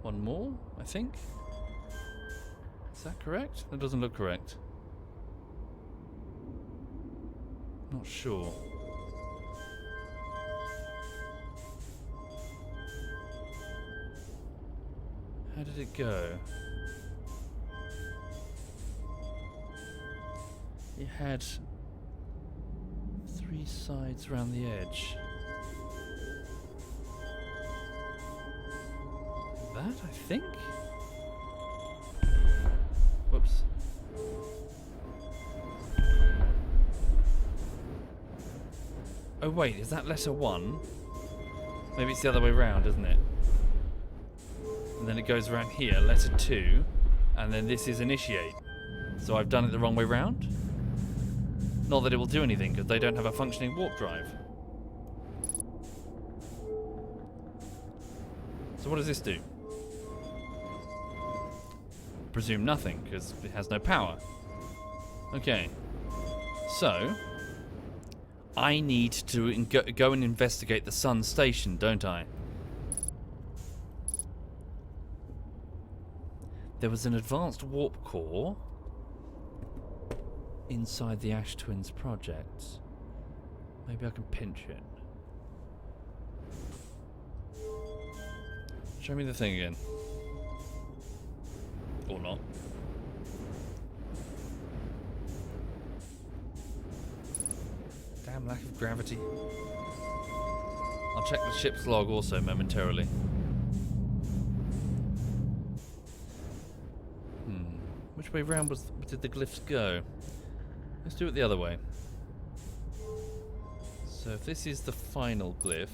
One more, I think. Is that correct? That doesn't look correct. Not sure. How did it go? It had 3 sides around the edge. That, I think? Whoops. Oh wait, is that letter 1? Maybe it's the other way round, isn't it? And then it goes around here, letter 2, and then this is initiate. So I've done it the wrong way round? Not that it will do anything, because they don't have a functioning warp drive. So what does this do? Presume nothing, because it has no power. Okay. So... I need to go and investigate the sun station, don't I? There was an advanced warp core inside the Ash Twins project. Maybe I can pinch it. Show me the thing again. Or not. Damn lack of gravity. I'll check the ship's log also momentarily. Which way round did the glyphs go? Let's do it the other way. So if this is the final glyph...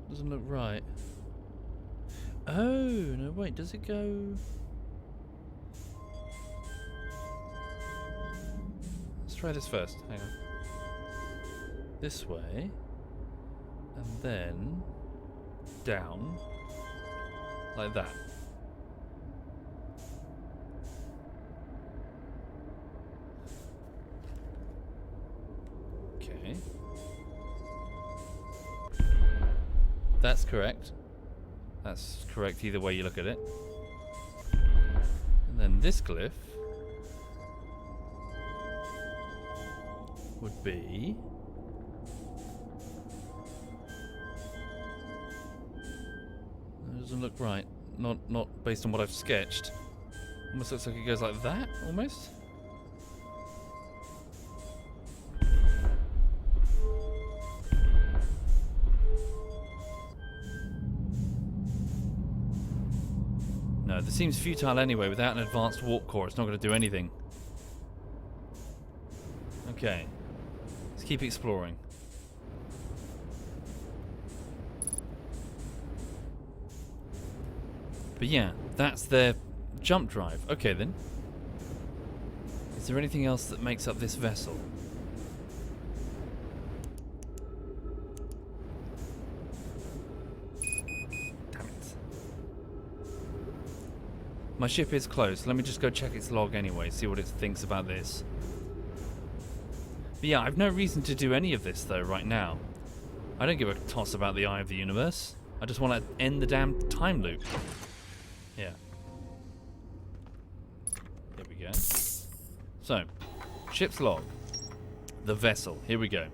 Doesn't look right. Oh, no, wait, does it go... Let's try this first. Hang on. This way. And then... down. Like that. Okay. That's correct. That's correct either way you look at it. And then this glyph would be... That doesn't look right. Not based on what I've sketched. Almost looks like it goes like that, almost. No, this seems futile anyway. Without an advanced warp core, it's not going to do anything. Okay. Let's keep exploring. But yeah, that's their jump drive. Okay then. Is there anything else that makes up this vessel? Damn it. My ship is close. Let me just go check its log anyway, see what it thinks about this. But yeah, I've no reason to do any of this though right now. I don't give a toss about the Eye of the Universe. I just want to end the damn time loop. Yeah. Here we go. So, ship's log. The vessel. Here we go.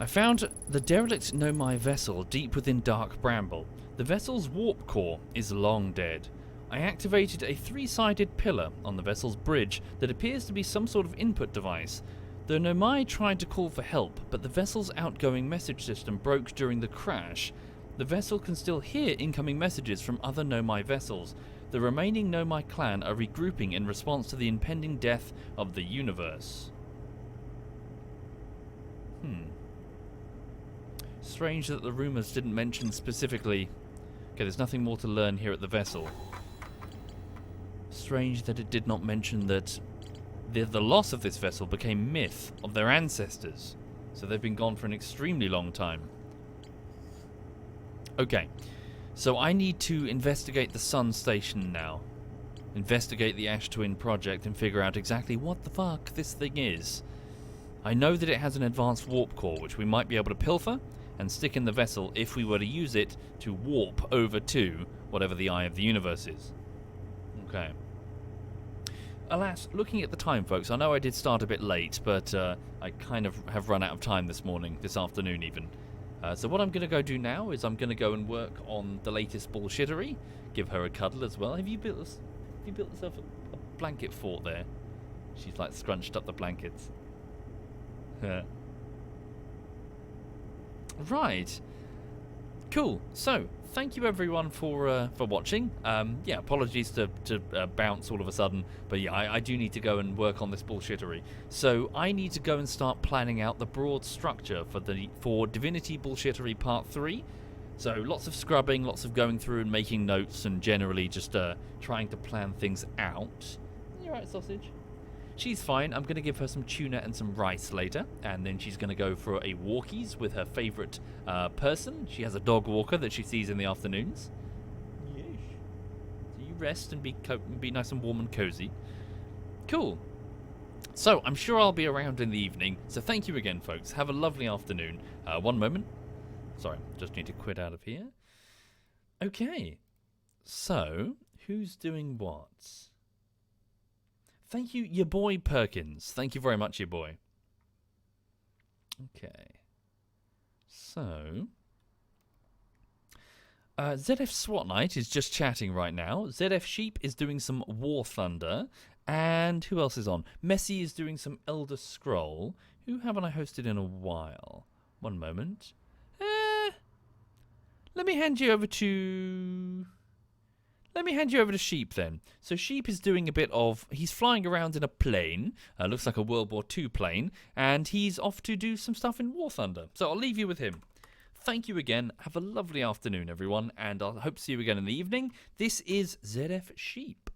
I found the derelict Nomai vessel deep within dark Bramble. The vessel's warp core is long dead. I activated a 3-sided pillar on the vessel's bridge that appears to be some sort of input device. The Nomai tried to call for help, but the vessel's outgoing message system broke during the crash. The vessel can still hear incoming messages from other Nomai vessels. The remaining Nomai clan are regrouping in response to the impending death of the universe. Strange that the rumors didn't mention specifically... Okay, there's nothing more to learn here at the vessel. Strange that it did not mention that the loss of this vessel became myth of their ancestors. So they've been gone for an extremely long time. Okay, so I need to investigate the Sun Station now. Investigate the Ash Twin project and figure out exactly what the fuck this thing is. I know that it has an advanced warp core, which we might be able to pilfer and stick in the vessel if we were to use it to warp over to whatever the Eye of the Universe is. Okay. Alas, looking at the time, folks, I know I did start a bit late, but I kind of have run out of time this morning, this afternoon even. So what I'm going to go do now is I'm going to go and work on the latest bullshittery. Give her a cuddle as well. Have you built yourself a blanket fort there? She's like scrunched up the blankets. Right. Cool. So, thank you everyone for watching. Yeah, apologies to bounce all of a sudden, but yeah, I do need to go and work on this bullshittery. So I need to go and start planning out the broad structure for Divinity Bullshittery Part 3. So lots of scrubbing, lots of going through and making notes, and generally just trying to plan things out. You alright, sausage? She's fine. I'm going to give her some tuna and some rice later, and then she's going to go for a walkies with her favourite person. She has a dog walker that she sees in the afternoons. Yes. So you rest and be nice and warm and cozy. Cool. So I'm sure I'll be around in the evening. So thank you again, folks. Have a lovely afternoon. One moment. Sorry, just need to quit out of here. Okay. So who's doing what? Thank you, your boy Perkins. Thank you very much, your boy. Okay. So, ZF SWAT Knight is just chatting right now. ZF Sheep is doing some War Thunder. And who else is on? Messi is doing some Elder Scroll. Who haven't I hosted in a while? One moment. Let me hand you over to... Sheep then. So Sheep is doing a bit of... He's flying around in a plane. Looks like a World War II plane. And he's off to do some stuff in War Thunder. So I'll leave you with him. thank you again. Have a lovely afternoon, everyone, and I hope to see you again in the evening. This is ZF Sheep.